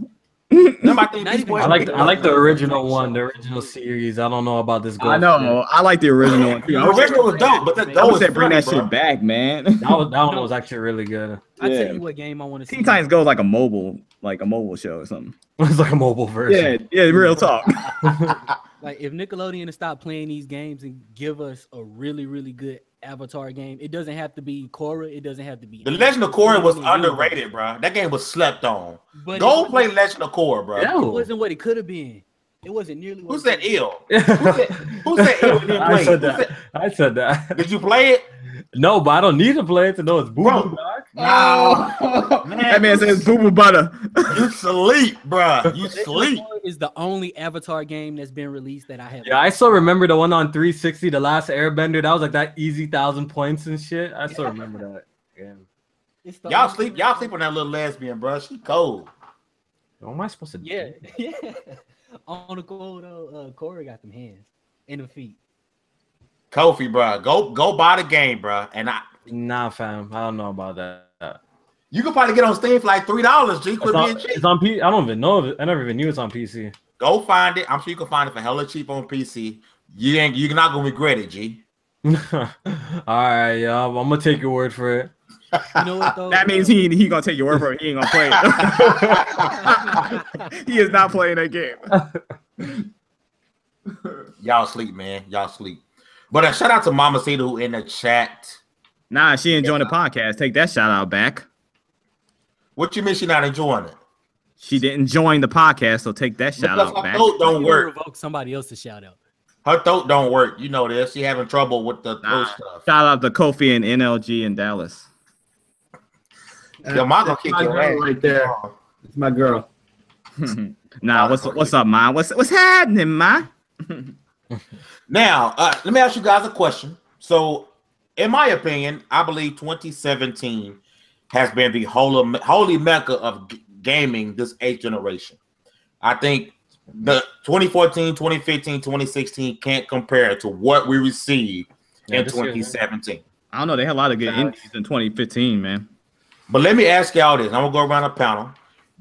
Remember, I think Beast Boy. I like the original one, the original series. I don't know about this. I know. I like the original one. The original was dope, but the I Go would was say bring that funny, shit back, man. That one was actually really good. I Yeah. tell you what game I want to see. Teen Titans Go is like a mobile show or something. It's like a mobile version. Yeah, real talk. Like if Nickelodeon to stop playing these games and give us a really, really good Avatar game. It doesn't have to be Korra. It doesn't have to be. The Legend of Korra was underrated, bro. That game was slept on. But Go play Legend of Korra, bro. It wasn't what it could have been. It wasn't nearly. Who said ill? Who said ill? Didn't I play said it? that. I said that. Did you play it? No, but I don't need to play it to know it's boo Bro. boo, dog. Oh, that man says boo boo butter. You sleep, bro. You sleep. Is the only Avatar game that's been released that I have. Yeah, I still remember the one on 360, the last Airbender. That was like that easy 1,000 points and shit. I still remember that. Yeah. Y'all sleep. Y'all sleep on that little lesbian, bro. She cold. What am I supposed to do? Yeah, yeah. On the cold, Corey got them hands and the feet. Kofi, bro. Go buy the game, bro. And Nah, fam. I don't know about that. You can probably get on Steam for like $3. G, quit being cheap. It's on PC. I don't even know. I never even knew it's on PC. Go find it. I'm sure you can find it for hella cheap on PC. You're not gonna regret it, G. All right, yeah. I'm gonna take your word for it. You know what though? That means he gonna take your word for it. He ain't gonna play it. He is not playing that game. Y'all sleep, man. Y'all sleep. But shout out to Mama Cedar who in the chat. Nah, she enjoying the podcast. Take that shout out back. What you mean she not enjoying it? She didn't join the podcast, so take that shout Because out her back. throat don't work. Revoke somebody else's shout out. Her throat don't work. You know this. She having trouble with the throat stuff. Shout out to Kofi and NLG in Dallas. Your mom gonna That's kick my your girl ass right there. It's my girl. Nah, what's up, man? What's happening, man? Now, let me ask you guys a question. So, in my opinion, I believe 2017 has been the holy mecca of gaming this eighth generation. I think the 2014, 2015, 2016 can't compare to what we received in 2017. I don't know. They had a lot of good indies in 2015, man. But let me ask y'all this. I'm going to go around the panel.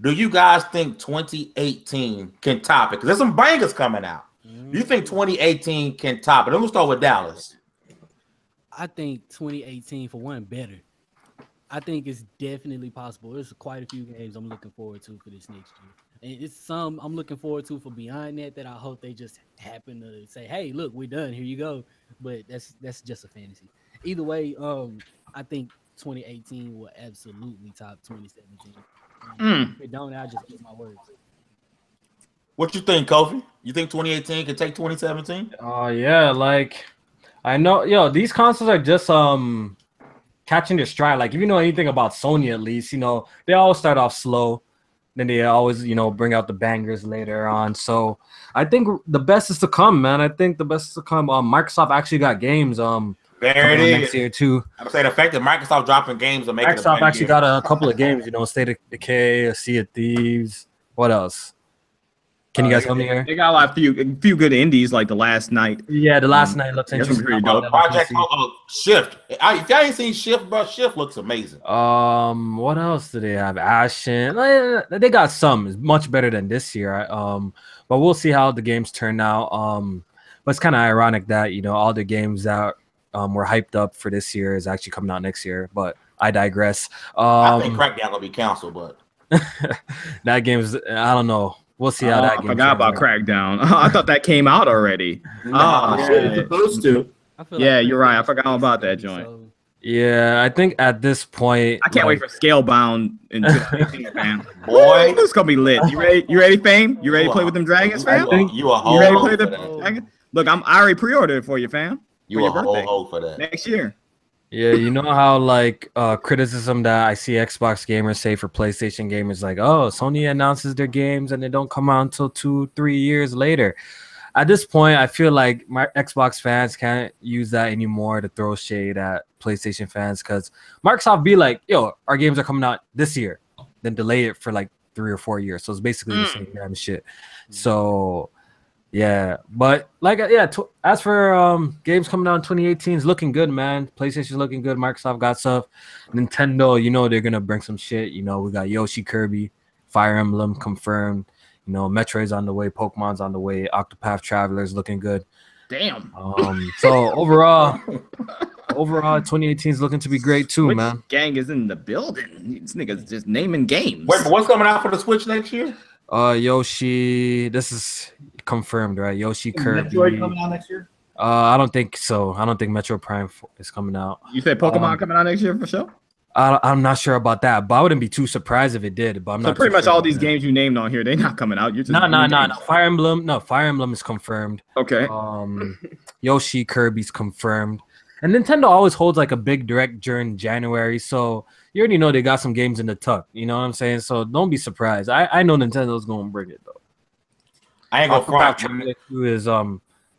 Do you guys think 2018 can top it? Because there's some bangers coming out. Do you think 2018 can top it? I'm going to start with Dallas. I think 2018 for one better. I think it's definitely possible. There's quite a few games I'm looking forward to for this next year. And it's some I'm looking forward to for beyond that I hope they just happen to say, hey, look, we're done. Here you go. But that's just a fantasy. Either way, I think 2018 will absolutely top 2017. If it don't, I'll just eat my words. What you think, Kofi? You think 2018 can take 2017? Oh yeah, like I know, these consoles are just catching their stride. Like if you know anything about Sony, at least they always start off slow, then they always bring out the bangers later on. So I think the best is to come, man. I think the best is to come. Microsoft actually got games There it is. next year too. I'm saying the fact that Microsoft dropping games are making Microsoft actually got a couple of games. State of Decay, a Sea of Thieves. What else? Can you guys help me here? They got a few good indies like The Last Night. Yeah, The Last Night looks That's interesting. pretty dope. Project Shift. If y'all ain't seen Shift, bro, Shift looks amazing. What else do they have? Ashen. They got some. It's much better than this year. But we'll see how the games turn out. But it's kind of ironic that all the games that were hyped up for this year is actually coming out next year. But I digress. I think Crackdown will be canceled, but that game's, I don't know. We'll see how that game. I forgot about Crackdown. I thought that came out already. It's supposed to. You're right. I forgot about that joint. Yeah, I think at this point, I can't wait for Scalebound in 2018, man. Boy, It's gonna be lit. You ready? You ready, Fame? You ready to play with them dragons, fam? You a whole You ready to hoe play for with them that. dragons? Look, I already pre-ordered it for you, fam. You for a your whole birthday. hoe for that. Next year. yeah, you know how criticism that I see Xbox gamers say for PlayStation gamers, like, oh, Sony announces their games and they don't come out until 2-3 years later. At this point, I feel like my Xbox fans can't use that anymore to throw shade at PlayStation fans, because Microsoft be like, yo, our games are coming out this year, then delay it for like 3 or 4 years. So it's basically the same damn shit. So yeah, but as for games coming out in 2018, is looking good, man. PlayStation's looking good. Microsoft got stuff. Nintendo, they're gonna bring some shit. We got Yoshi, Kirby, Fire Emblem confirmed. Metroid's on the way, Pokemon's on the way, Octopath Traveler's looking good. Damn. So overall, 2018 is looking to be great too, Which man. gang is in the building? These niggas just naming games. Wait, but what's coming out for the Switch next year? Yoshi, this is confirmed, right? Yoshi, Kirby. Metroid coming out next year? I don't think so. I don't think Metro Prime is coming out. You said Pokemon coming out next year for sure? I'm not sure about that, but I wouldn't be too surprised if it did. But I'm not. So pretty much sure all about these that. games you named on here, they're not coming out. You're just No. Fire Emblem is confirmed. Okay. Yoshi, Kirby's confirmed. And Nintendo always holds like a big direct during January, so you already know they got some games in the tuck. You know what I'm saying? So don't be surprised. I know Nintendo's gonna bring it though. I ain't gonna front.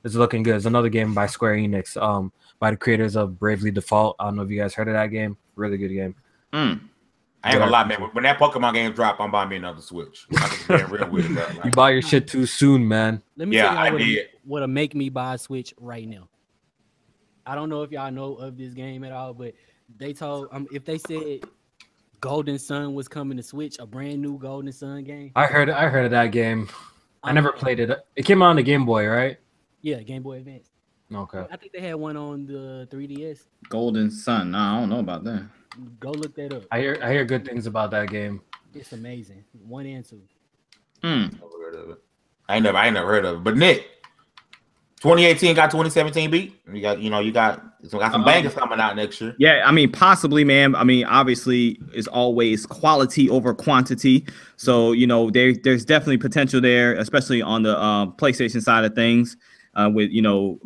Is looking good. It's another game by Square Enix, by the creators of Bravely Default. I don't know if you guys heard of that game. Really good game. I ain't gonna lie, man. When that Pokemon game drop, I'm buying me another Switch. I'm just being real with it. Like, You buy your shit too soon, man. Let me Yeah, tell I did. what'll make me buy a Switch right now. I don't know if y'all know of this game at all, but they told if they said Golden Sun was coming to Switch, a brand new Golden Sun game. I heard of that game. I never played it. It came out on the Game Boy, right? Yeah, Game Boy Advance. Okay. I think they had one on the 3DS. Golden Sun. Nah, I don't know about that. Go look that up. I hear good things about that game. It's amazing. 1 and 2. I ain't never heard of it. But Nick, 2018 got 2017 beat. You got some bangers coming out next year. Yeah, I mean, possibly, man. I mean, obviously, it's always quality over quantity. So, there's definitely potential there, especially on the PlayStation side of things, with,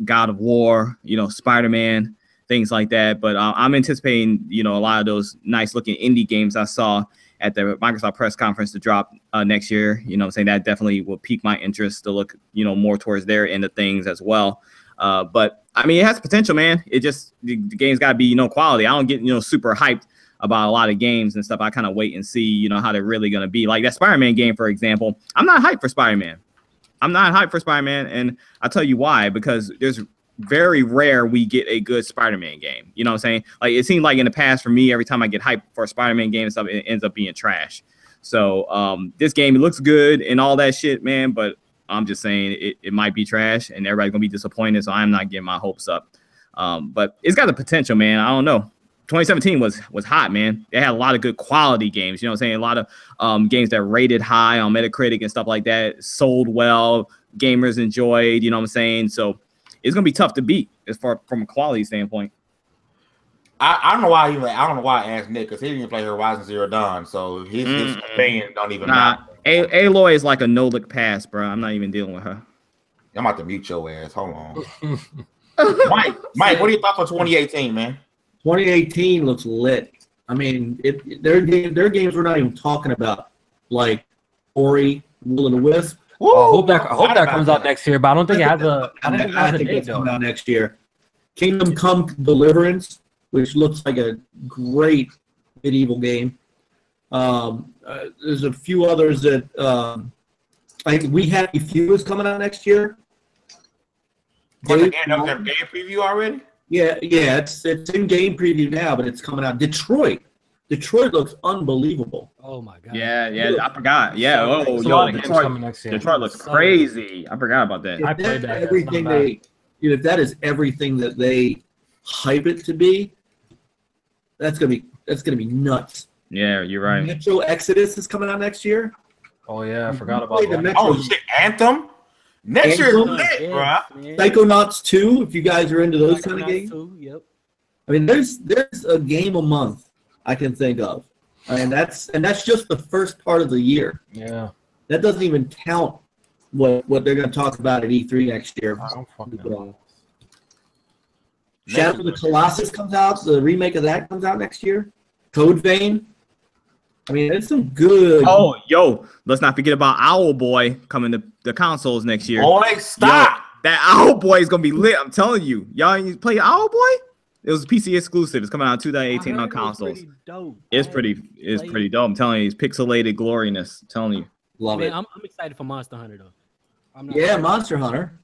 God of War, Spider-Man, things like that. But I'm anticipating, a lot of those nice looking indie games I saw at the Microsoft press conference to drop next year. I'm saying that definitely will pique my interest to look, more towards their end of things as well. But I mean, it has potential, man. It just, the game's got to be, quality. I don't get, super hyped about a lot of games and stuff. I kind of wait and see, how they're really going to be. Like that Spider-Man game, for example. I'm not hyped for Spider-Man. And I'll tell you why, because there's very rare we get a good Spider-Man game. You know what I'm saying? Like, it seemed like in the past for me, every time I get hyped for a Spider-Man game and stuff, it ends up being trash. So this game, it looks good and all that shit, man, but I'm just saying it might be trash and everybody's gonna be disappointed, so I'm not getting my hopes up. But it's got the potential, man. I don't know. 2017 was hot, man. They had a lot of good quality games. You know what I'm saying? A lot of games that rated high on Metacritic and stuff like that, sold well, gamers enjoyed, you know what I'm saying? So it's gonna be tough to beat as far from a quality standpoint. I don't know why I don't know why I asked Nick because he didn't even play Horizon Zero Dawn, so his opinion don't even matter. Aloy is like a no-look pass, bro. I'm not even dealing with her. I'm about to mute your ass. Hold on. Mike, what are your thoughts on 2018, man? 2018 looks lit. I mean, their games we're not even talking about, like Ori, Will of the Wisp. I hope that comes out next year, but I don't think it has a. I think it's coming out next year. Kingdom Come Deliverance, which looks like a great medieval game. There's a few others that I think We Happy Few is coming out next year. Was the game preview already? Yeah, it's in game preview now, but it's coming out. Detroit looks unbelievable. Oh my god. Yeah, I forgot. Yeah, Detroit looks crazy. I forgot about that. I played that. If that is everything that they hype it to be, that's gonna be nuts. Yeah, you're right. Metro Exodus is coming out next year. Oh yeah, I forgot about that. Oh shit, Anthem. Next year, lit, bro. Psychonauts 2, if you guys are into those kind of games. Yep. I mean, there's a game a month I can think of, and that's just the first part of the year. Yeah. That doesn't even count what they're going to talk about at E3 next year. I don't fucking know. Shadow of the Colossus comes out. The remake of that comes out next year. Code Vein. I mean, there's some good. Oh, yo, let's not forget about Owl Boy coming to the consoles next year. Boy, stop! Yo, that Owl Boy is gonna be lit. I'm telling you, y'all play Owl Boy? It was PC exclusive. It's coming out in 2018 on consoles. It's pretty dope. I'm telling you, it's pixelated gloriness. I'm telling you, love it. I'm excited for Monster Hunter though. Monster Hunter.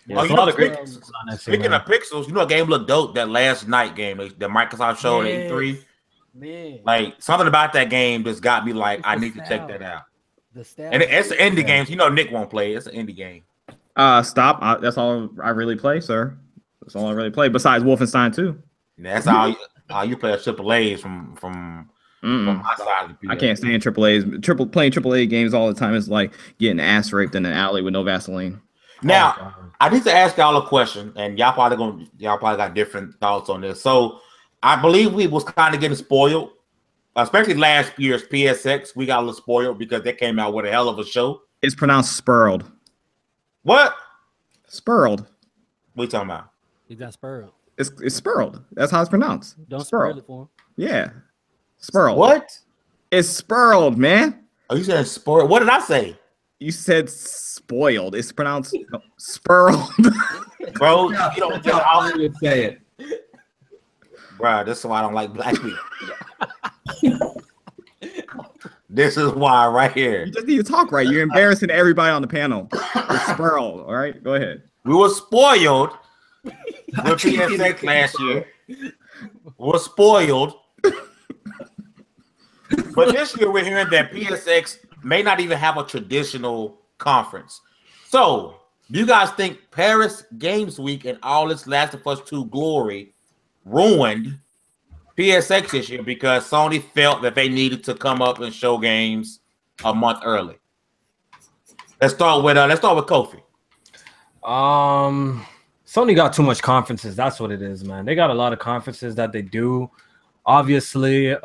Yeah, speaking of pixels, you know a game looked dope. That last night game that Microsoft showed at E3. Man, like something about that game just got me like I need to check that out. And it's an indie game. You know Nick won't play. It's an indie game. Stop. That's all I really play, sir. That's all I really play. Besides Wolfenstein 2. That's all you play AAAs from my side of the PS. I can't stand AAAs. Playing AAA games all the time is like getting ass raped in an alley with no Vaseline. Now I need to ask y'all a question, and y'all probably got different thoughts on this. So I believe we was kind of getting spoiled, especially last year's PSX. We got a little spoiled because they came out with a hell of a show. It's pronounced spurled. What? Spurled. What you talking about? He got spurled. It's spurled. That's how it's pronounced. Don't spurl it for him. Yeah. Spurled. What? It's spurled, man. Oh, you said spoiled. What did I say? You said spoiled. It's pronounced spurled. Bro, you don't know how I would say it. Bro, this is why I don't like black people. This is why right here. You just need to talk right. You're embarrassing everybody on the panel. It's spurled. All right, go ahead. We were spoiled with PSX last year. We're spoiled. But this year we're hearing that PSX may not even have a traditional conference. So, do you guys think Paris Games Week and all its Last of Us 2 glory ruined PSX this year because Sony felt that they needed to come up and show games a month early? Let's start with Kofi. Sony got too much conferences. That's what it is, man. They got a lot of conferences that they do. Obviously,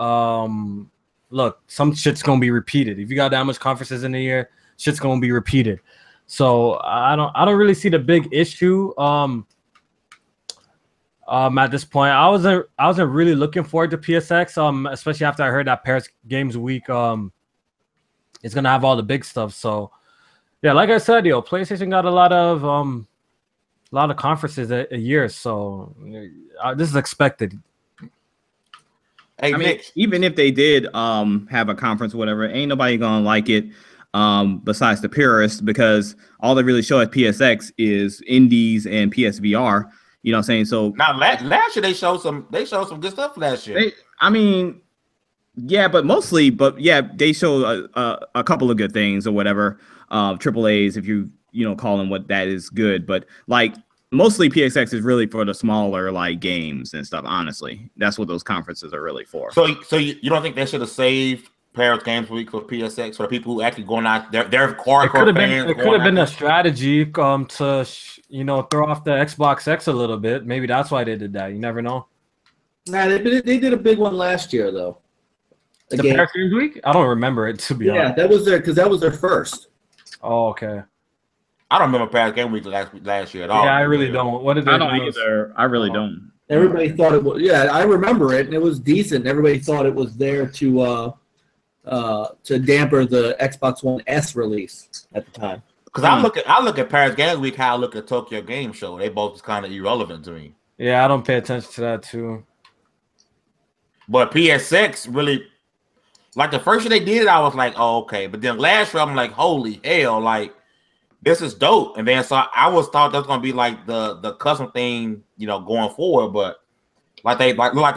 look, some shit's gonna be repeated. If you got that much conferences in a year, shit's gonna be repeated. So I don't really see the big issue. At this point, I wasn't really looking forward to PSX. Especially after I heard that Paris Games Week is gonna have all the big stuff. So yeah, like I said, PlayStation got a lot of conferences a year. So this is expected. Hey, I mean, even if they did have a conference or whatever, ain't nobody gonna like it besides the purists, because all they really show at PSX is indies and PSVR. You know what I'm saying? So now last year they showed some good stuff last year. They show a couple of good things or whatever. AAAs, if you call them what that is good, but like mostly PSX is really for the smaller like games and stuff. Honestly, that's what those conferences are really for. So you don't think they should have saved Paris Games Week for PSX for the people who actually going out? They're hardcore fans. It could have been a strategy to throw off the Xbox X a little bit. Maybe that's why they did that. You never know. Nah, they did a big one last year though. The Paris Games Week? I don't remember it, to be honest. Yeah, that was their first. Oh, okay. I don't remember Paris Game Week last year at all. Yeah, I really don't. What did they I don't either. I really don't. Everybody thought it was. Yeah, I remember it, and it was decent. Everybody thought it was there to damper the Xbox One S release at the time. Because I look at Paris Games Week how I look at Tokyo Game Show. They both is kind of irrelevant to me. Yeah, I don't pay attention to that too. But PSX really, like the first year they did it, I was like, oh, okay. But then last year I'm like, holy hell, like this is dope. And then so I thought that's gonna be like the custom thing, you know, going forward. But like they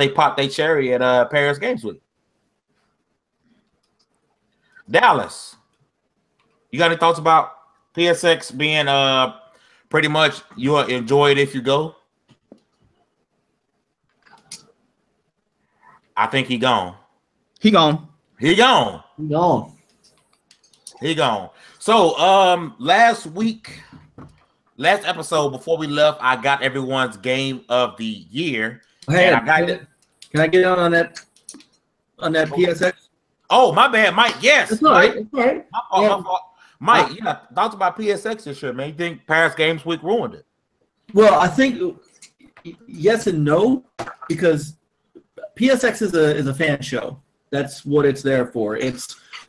popped their cherry at Paris Games Week. Dallas, you got any thoughts about PSX being pretty much you'll enjoy it if you go? I think he gone. He gone. He gone. He gone. He gone. So last episode before we left, I got everyone's game of the year. Hey, can I get on that PSX? Oh, my bad, Mike. Yes. It's all right. It's all right. My fault. Mike, you got thoughts about PSX this year, man? You think Paris Games Week ruined it? Well, I think yes and no, because PSX is a fan show. That's what it's there for.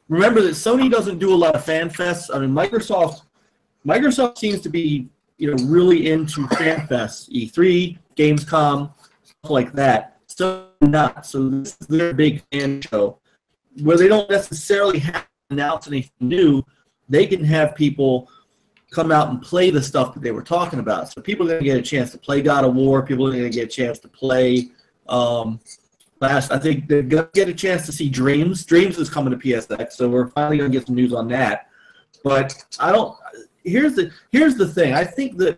Remember that Sony doesn't do a lot of fan fests. I mean, Microsoft seems to be, really into fan fests, E3, Gamescom, stuff like that. So not. So this is their big fan show where they don't necessarily have to announce anything new. They can have people come out and play the stuff that they were talking about. So people are going to get a chance to play God of War. People are going to get a chance to play. I think they're going to get a chance to see Dreams. Dreams is coming to PSX, so we're finally going to get some news on that. But here's the thing. I think that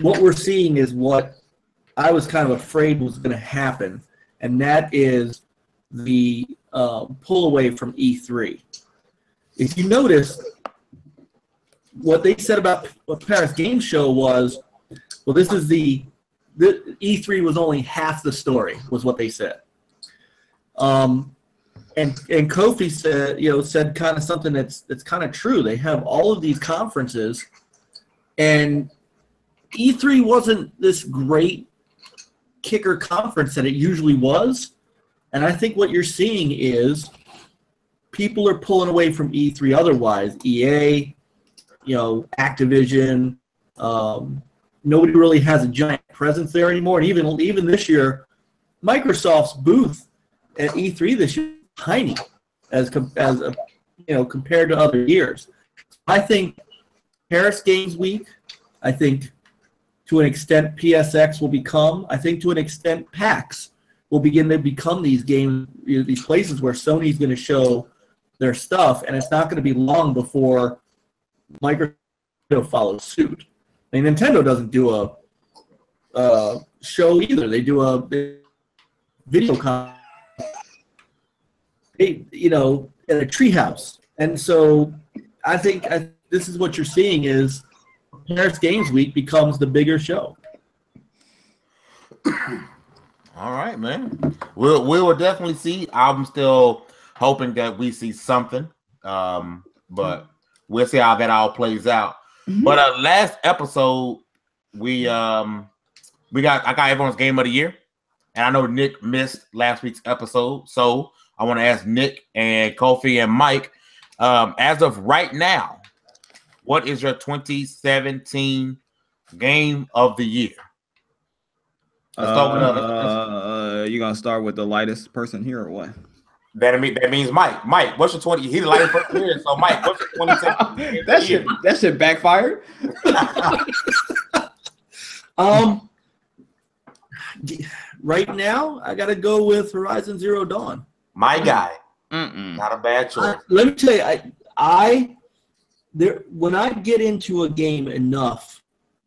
what we're seeing is what I was kind of afraid was going to happen, and that is the pull away from E3. If you notice, what they said about what Paris Game Show was, well, this is the E3 was only half the story, was what they said. And Kofi said kind of something that's kind of true. They have all of these conferences, and E3 wasn't this great kicker conference that it usually was. And I think what you're seeing is people are pulling away from E3 otherwise. EA, Activision, nobody really has a giant presence there anymore. And even this year, Microsoft's booth at E3 this year is tiny as compared to other years. I think Paris Games Week, I think to an extent PSX will become, I think to an extent PAX will begin to become these games, these places where Sony's going to show their stuff, and it's not going to be long before Microsoft follows suit. I mean, Nintendo doesn't do a show either. They do a video con, in a treehouse. And so I think this is what you're seeing is Paris Games Week becomes the bigger show. All right, man. We will definitely see. I'm still hoping that we see something, but we'll see how that all plays out. Mm-hmm. But last episode, I got everyone's game of the year, and I know Nick missed last week's episode, so I want to ask Nick and Kofi and Mike, as of right now, what is your 2017 game of the year? Let's start with you gonna start with the lightest person here or what? That means Mike. Mike, what's your 20? He's the lightest person here. So Mike, what's your 2017? that shit backfired. Right now, I gotta go with Horizon Zero Dawn. My guy. Not a bad choice. Let me tell you, when I get into a game enough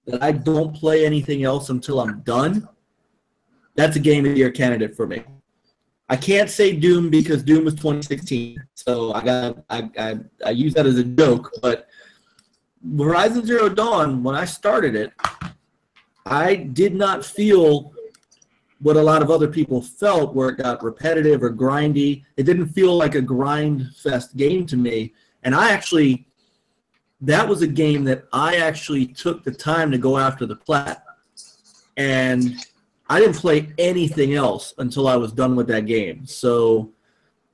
that I don't play anything else until I'm done, that's a game of the year candidate for me. I can't say Doom because Doom was 2016, so I use that as a joke. But Horizon Zero Dawn, when I started it, I did not feel what a lot of other people felt, where it got repetitive or grindy. It didn't feel like a grind fest game to me. And that was a game that I actually took the time to go after the plat. And I didn't play anything else until I was done with that game. So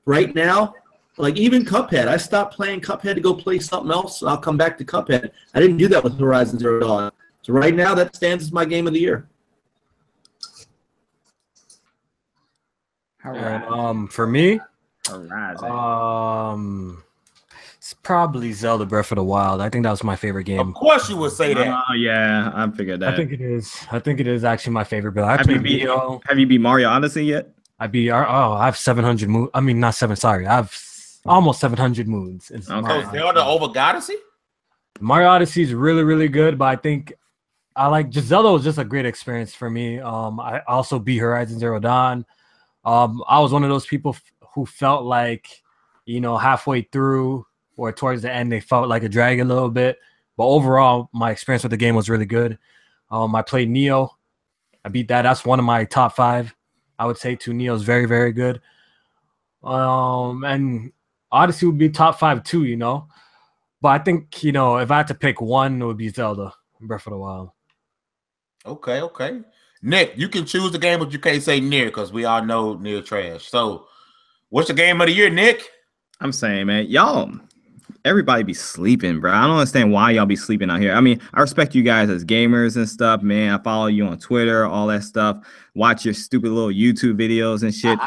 right now, like even Cuphead, I stopped playing Cuphead to go play something else, and I'll come back to Cuphead. I didn't do that with Horizon Zero Dawn. So right now, that stands as my game of the year. And, for me, it's probably Zelda Breath of the Wild. I think that was my favorite game. Of course you would say that. Oh yeah, I figured that. I think it is actually my favorite build. Have you beat Mario Odyssey yet? I have 700 moons. I mean, not 7. Sorry, I have almost 700 moons. Okay. So Zelda over Odyssey? Mario Odyssey is really, really good, but I think Zelda was just a great experience for me. I also beat Horizon Zero Dawn. I was one of those people who felt like, halfway through or towards the end, they felt like a drag a little bit. But overall, my experience with the game was really good. I played Neo. I beat that. That's one of my top 5. I would say too. Neo's very, very good. And Odyssey would be top 5 too, But I think, if I had to pick one, it would be Zelda Breath of the Wild. Okay. Nick, you can choose the game, but you can't say Nier because we all know Nier trash. So, what's the game of the year, Nick? I'm saying, man, y'all, everybody be sleeping, bro. I don't understand why y'all be sleeping out here. I mean, I respect you guys as gamers and stuff, man. I follow you on Twitter, all that stuff. Watch your stupid little YouTube videos and shit.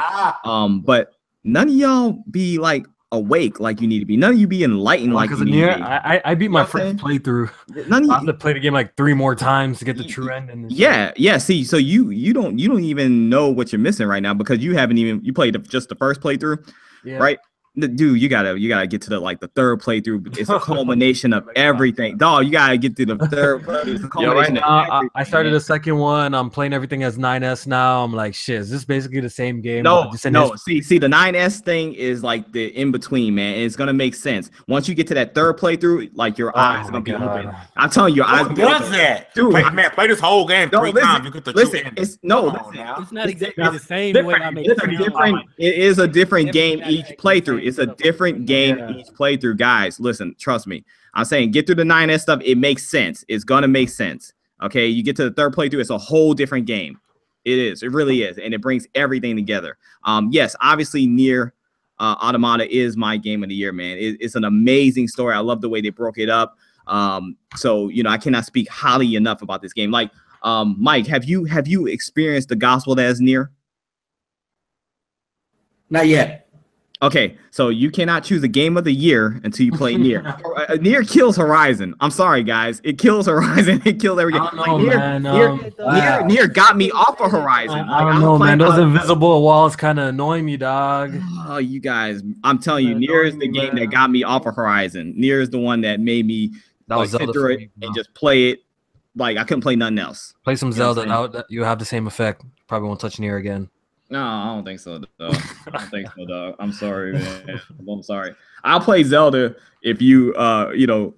But none of y'all be like awake like you need to be. None of you be enlightened like you need to be. I beat my first playthrough. I have to play the game like 3 more times to get the true end. Yeah. See, so you don't even know what you're missing right now because you played just the first playthrough, right? Dude, you gotta get to the third playthrough. It's a culmination of everything. Dog, you gotta get to the third. Right now, I started the second one. I'm playing everything as 9S now. I'm like, shit, is this basically the same game? No. See, the 9S thing is like the in between, man. It's gonna make sense once you get to that third playthrough. Like your eyes are gonna be open. I'm telling you, your eyes. What does that, dude? Play this whole game 3 times. You get the true end. It's not exactly the same way I make it. It is a different game each playthrough. It's a different game each playthrough, guys. Listen, trust me. I'm saying get through the 9S stuff. It makes sense. It's gonna make sense. Okay, you get to the third playthrough. It's a whole different game. It is. It really is, and it brings everything together. Yes, obviously, Nier Automata is my game of the year, man. It's an amazing story. I love the way they broke it up. So I cannot speak highly enough about this game. Like, Mike, have you experienced the gospel that is Nier? Not yet. Okay, so you cannot choose a game of the year until you play Nier. Nier kills Horizon. I'm sorry, guys. It kills Horizon. It kills every game. Nier got me off of Horizon. I don't know, man. Those invisible walls kind of annoy me, dog. Oh, you guys. I'm telling you, Nier is the game that got me off of Horizon. Nier is the one that made me sit through it and just play it. Like, I couldn't play nothing else. Play some Zelda. You have the same effect. Probably won't touch Nier again. No, I don't think so, though. I don't think so, dog. I'm sorry, man. I'm sorry. I'll play Zelda if you,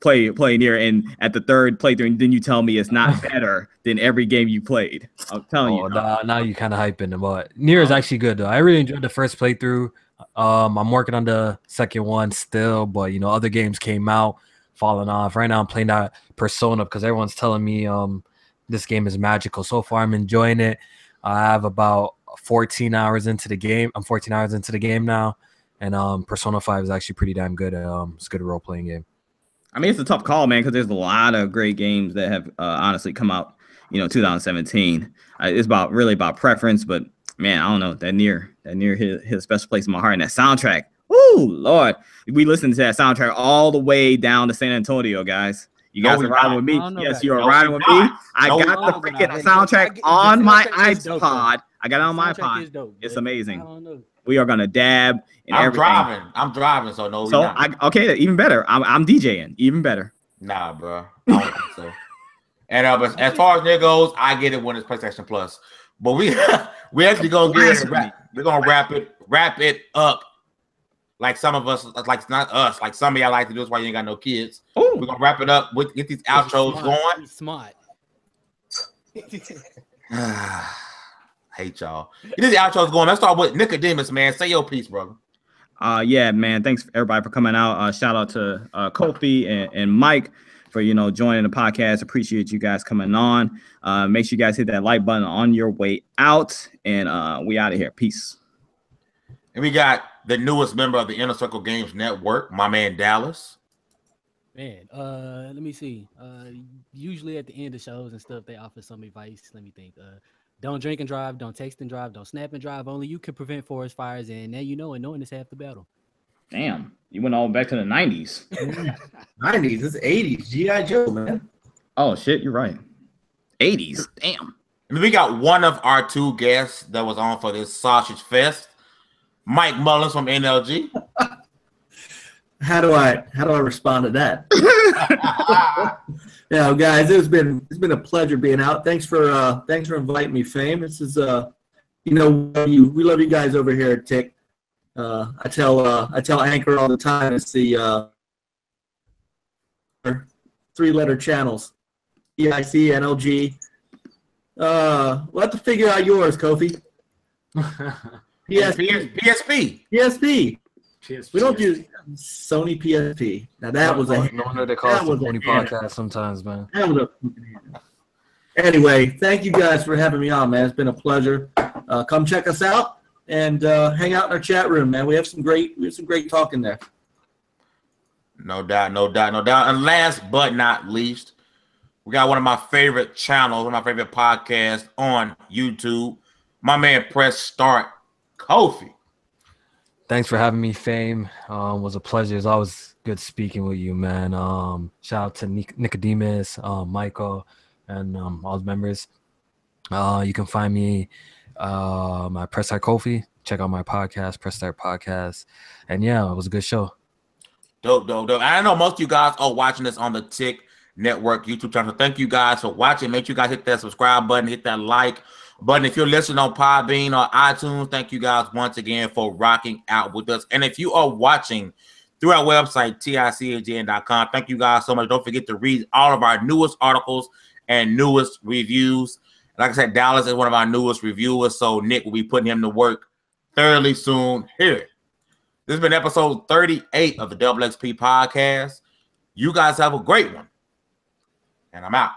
play Nier, and at the third playthrough, and then you tell me it's not better than every game you played. I'm telling you. Now you kind of hyping them, but Nier is actually good, though. I really enjoyed the first playthrough. I'm working on the second one still, but other games came out, falling off. Right now, I'm playing that Persona because everyone's telling me this game is magical. So far, I'm enjoying it. I have about 14 hours into the game. I'm 14 hours into the game now, and Persona 5 is actually pretty damn good. It's a good role-playing game. I mean, it's a tough call, man, because there's a lot of great games that have honestly come out, 2017. It's really about preference, but man, I don't know. That Nier hit a special place in my heart, and that soundtrack. Woo, Lord, we listened to that soundtrack all the way down to San Antonio, guys. You guys are riding with me. Yes, you're riding with me. I got the freaking soundtrack on my iPod. I got it on my iPod. It's amazing. We are gonna dab and everything. I'm driving, so no. So okay, even better. I'm DJing, even better. Nah, bro. I don't think so. And but as far as there goes, I get it when it's PlayStation Plus. But we actually gonna get it. We're gonna wrap it up. Like some of us, like not us, like some of y'all like to do this while you ain't got no kids. Ooh. We're gonna wrap it up with get these outros going. Smart. I hate y'all. This outro's going. Let's start with Nicodemus, man. Say your piece, brother. Yeah, man. Thanks everybody for coming out. Shout out to Kofi and Mike for joining the podcast. Appreciate you guys coming on. Make sure you guys hit that like button on your way out, and we out of here. Peace. And we got the newest member of the Inner Circle Games Network, my man Dallas. Man, let me see. Usually at the end of shows and stuff, they offer some advice. Let me think. Don't drink and drive, don't text and drive, don't snap and drive. Only you can prevent forest fires, and now you know, and knowing is half the battle. Damn, you went all back to the 90s. 90s, it's 80s. G.I. Joe, man. Oh shit, you're right. 80s, damn. And we got one of our two guests that was on for this sausage fest, Mike Mullins from NLG. How do I respond to that? Yeah, guys, it's been a pleasure being out. Thanks for inviting me, Fame. This is we love you guys over here at Tick. I tell Anchor all the time it's the 3-letter channels. EIC, NLG. We'll have to figure out yours, Kofi. PSP. PSP. We don't do Sony PSP. Now that was a no wonder they call it the Sony podcast sometimes, man. That was a anyway, thank you guys for having me on, man. It's been a pleasure. Come check us out and hang out in our chat room, man. We have some great talking there. No doubt. And last but not least, we got one of my favorite channels, one of my favorite podcasts on YouTube. My man Press Start, Kofi. Thanks for having me, Fame. Was a pleasure. It's always good speaking with you, man. Shout out to Nicodemus, Michael, and all the members. You can find me my Press Start Kofi. Check out my podcast, Press Start Podcast. And yeah, it was a good show. Dope. I know most of you guys are watching this on the Tick Network YouTube channel. Thank you guys for watching. Make sure you guys hit that subscribe button, hit that like button. If you're listening on Podbean or iTunes, thank you guys once again for rocking out with us. And if you are watching through our website, ticagn.com, thank you guys so much. Don't forget to read all of our newest articles and newest reviews. Like I said, Dallas is one of our newest reviewers, so Nick will be putting him to work thoroughly soon here. This has been episode 38 of the Double XP podcast. You guys have a great one. And I'm out.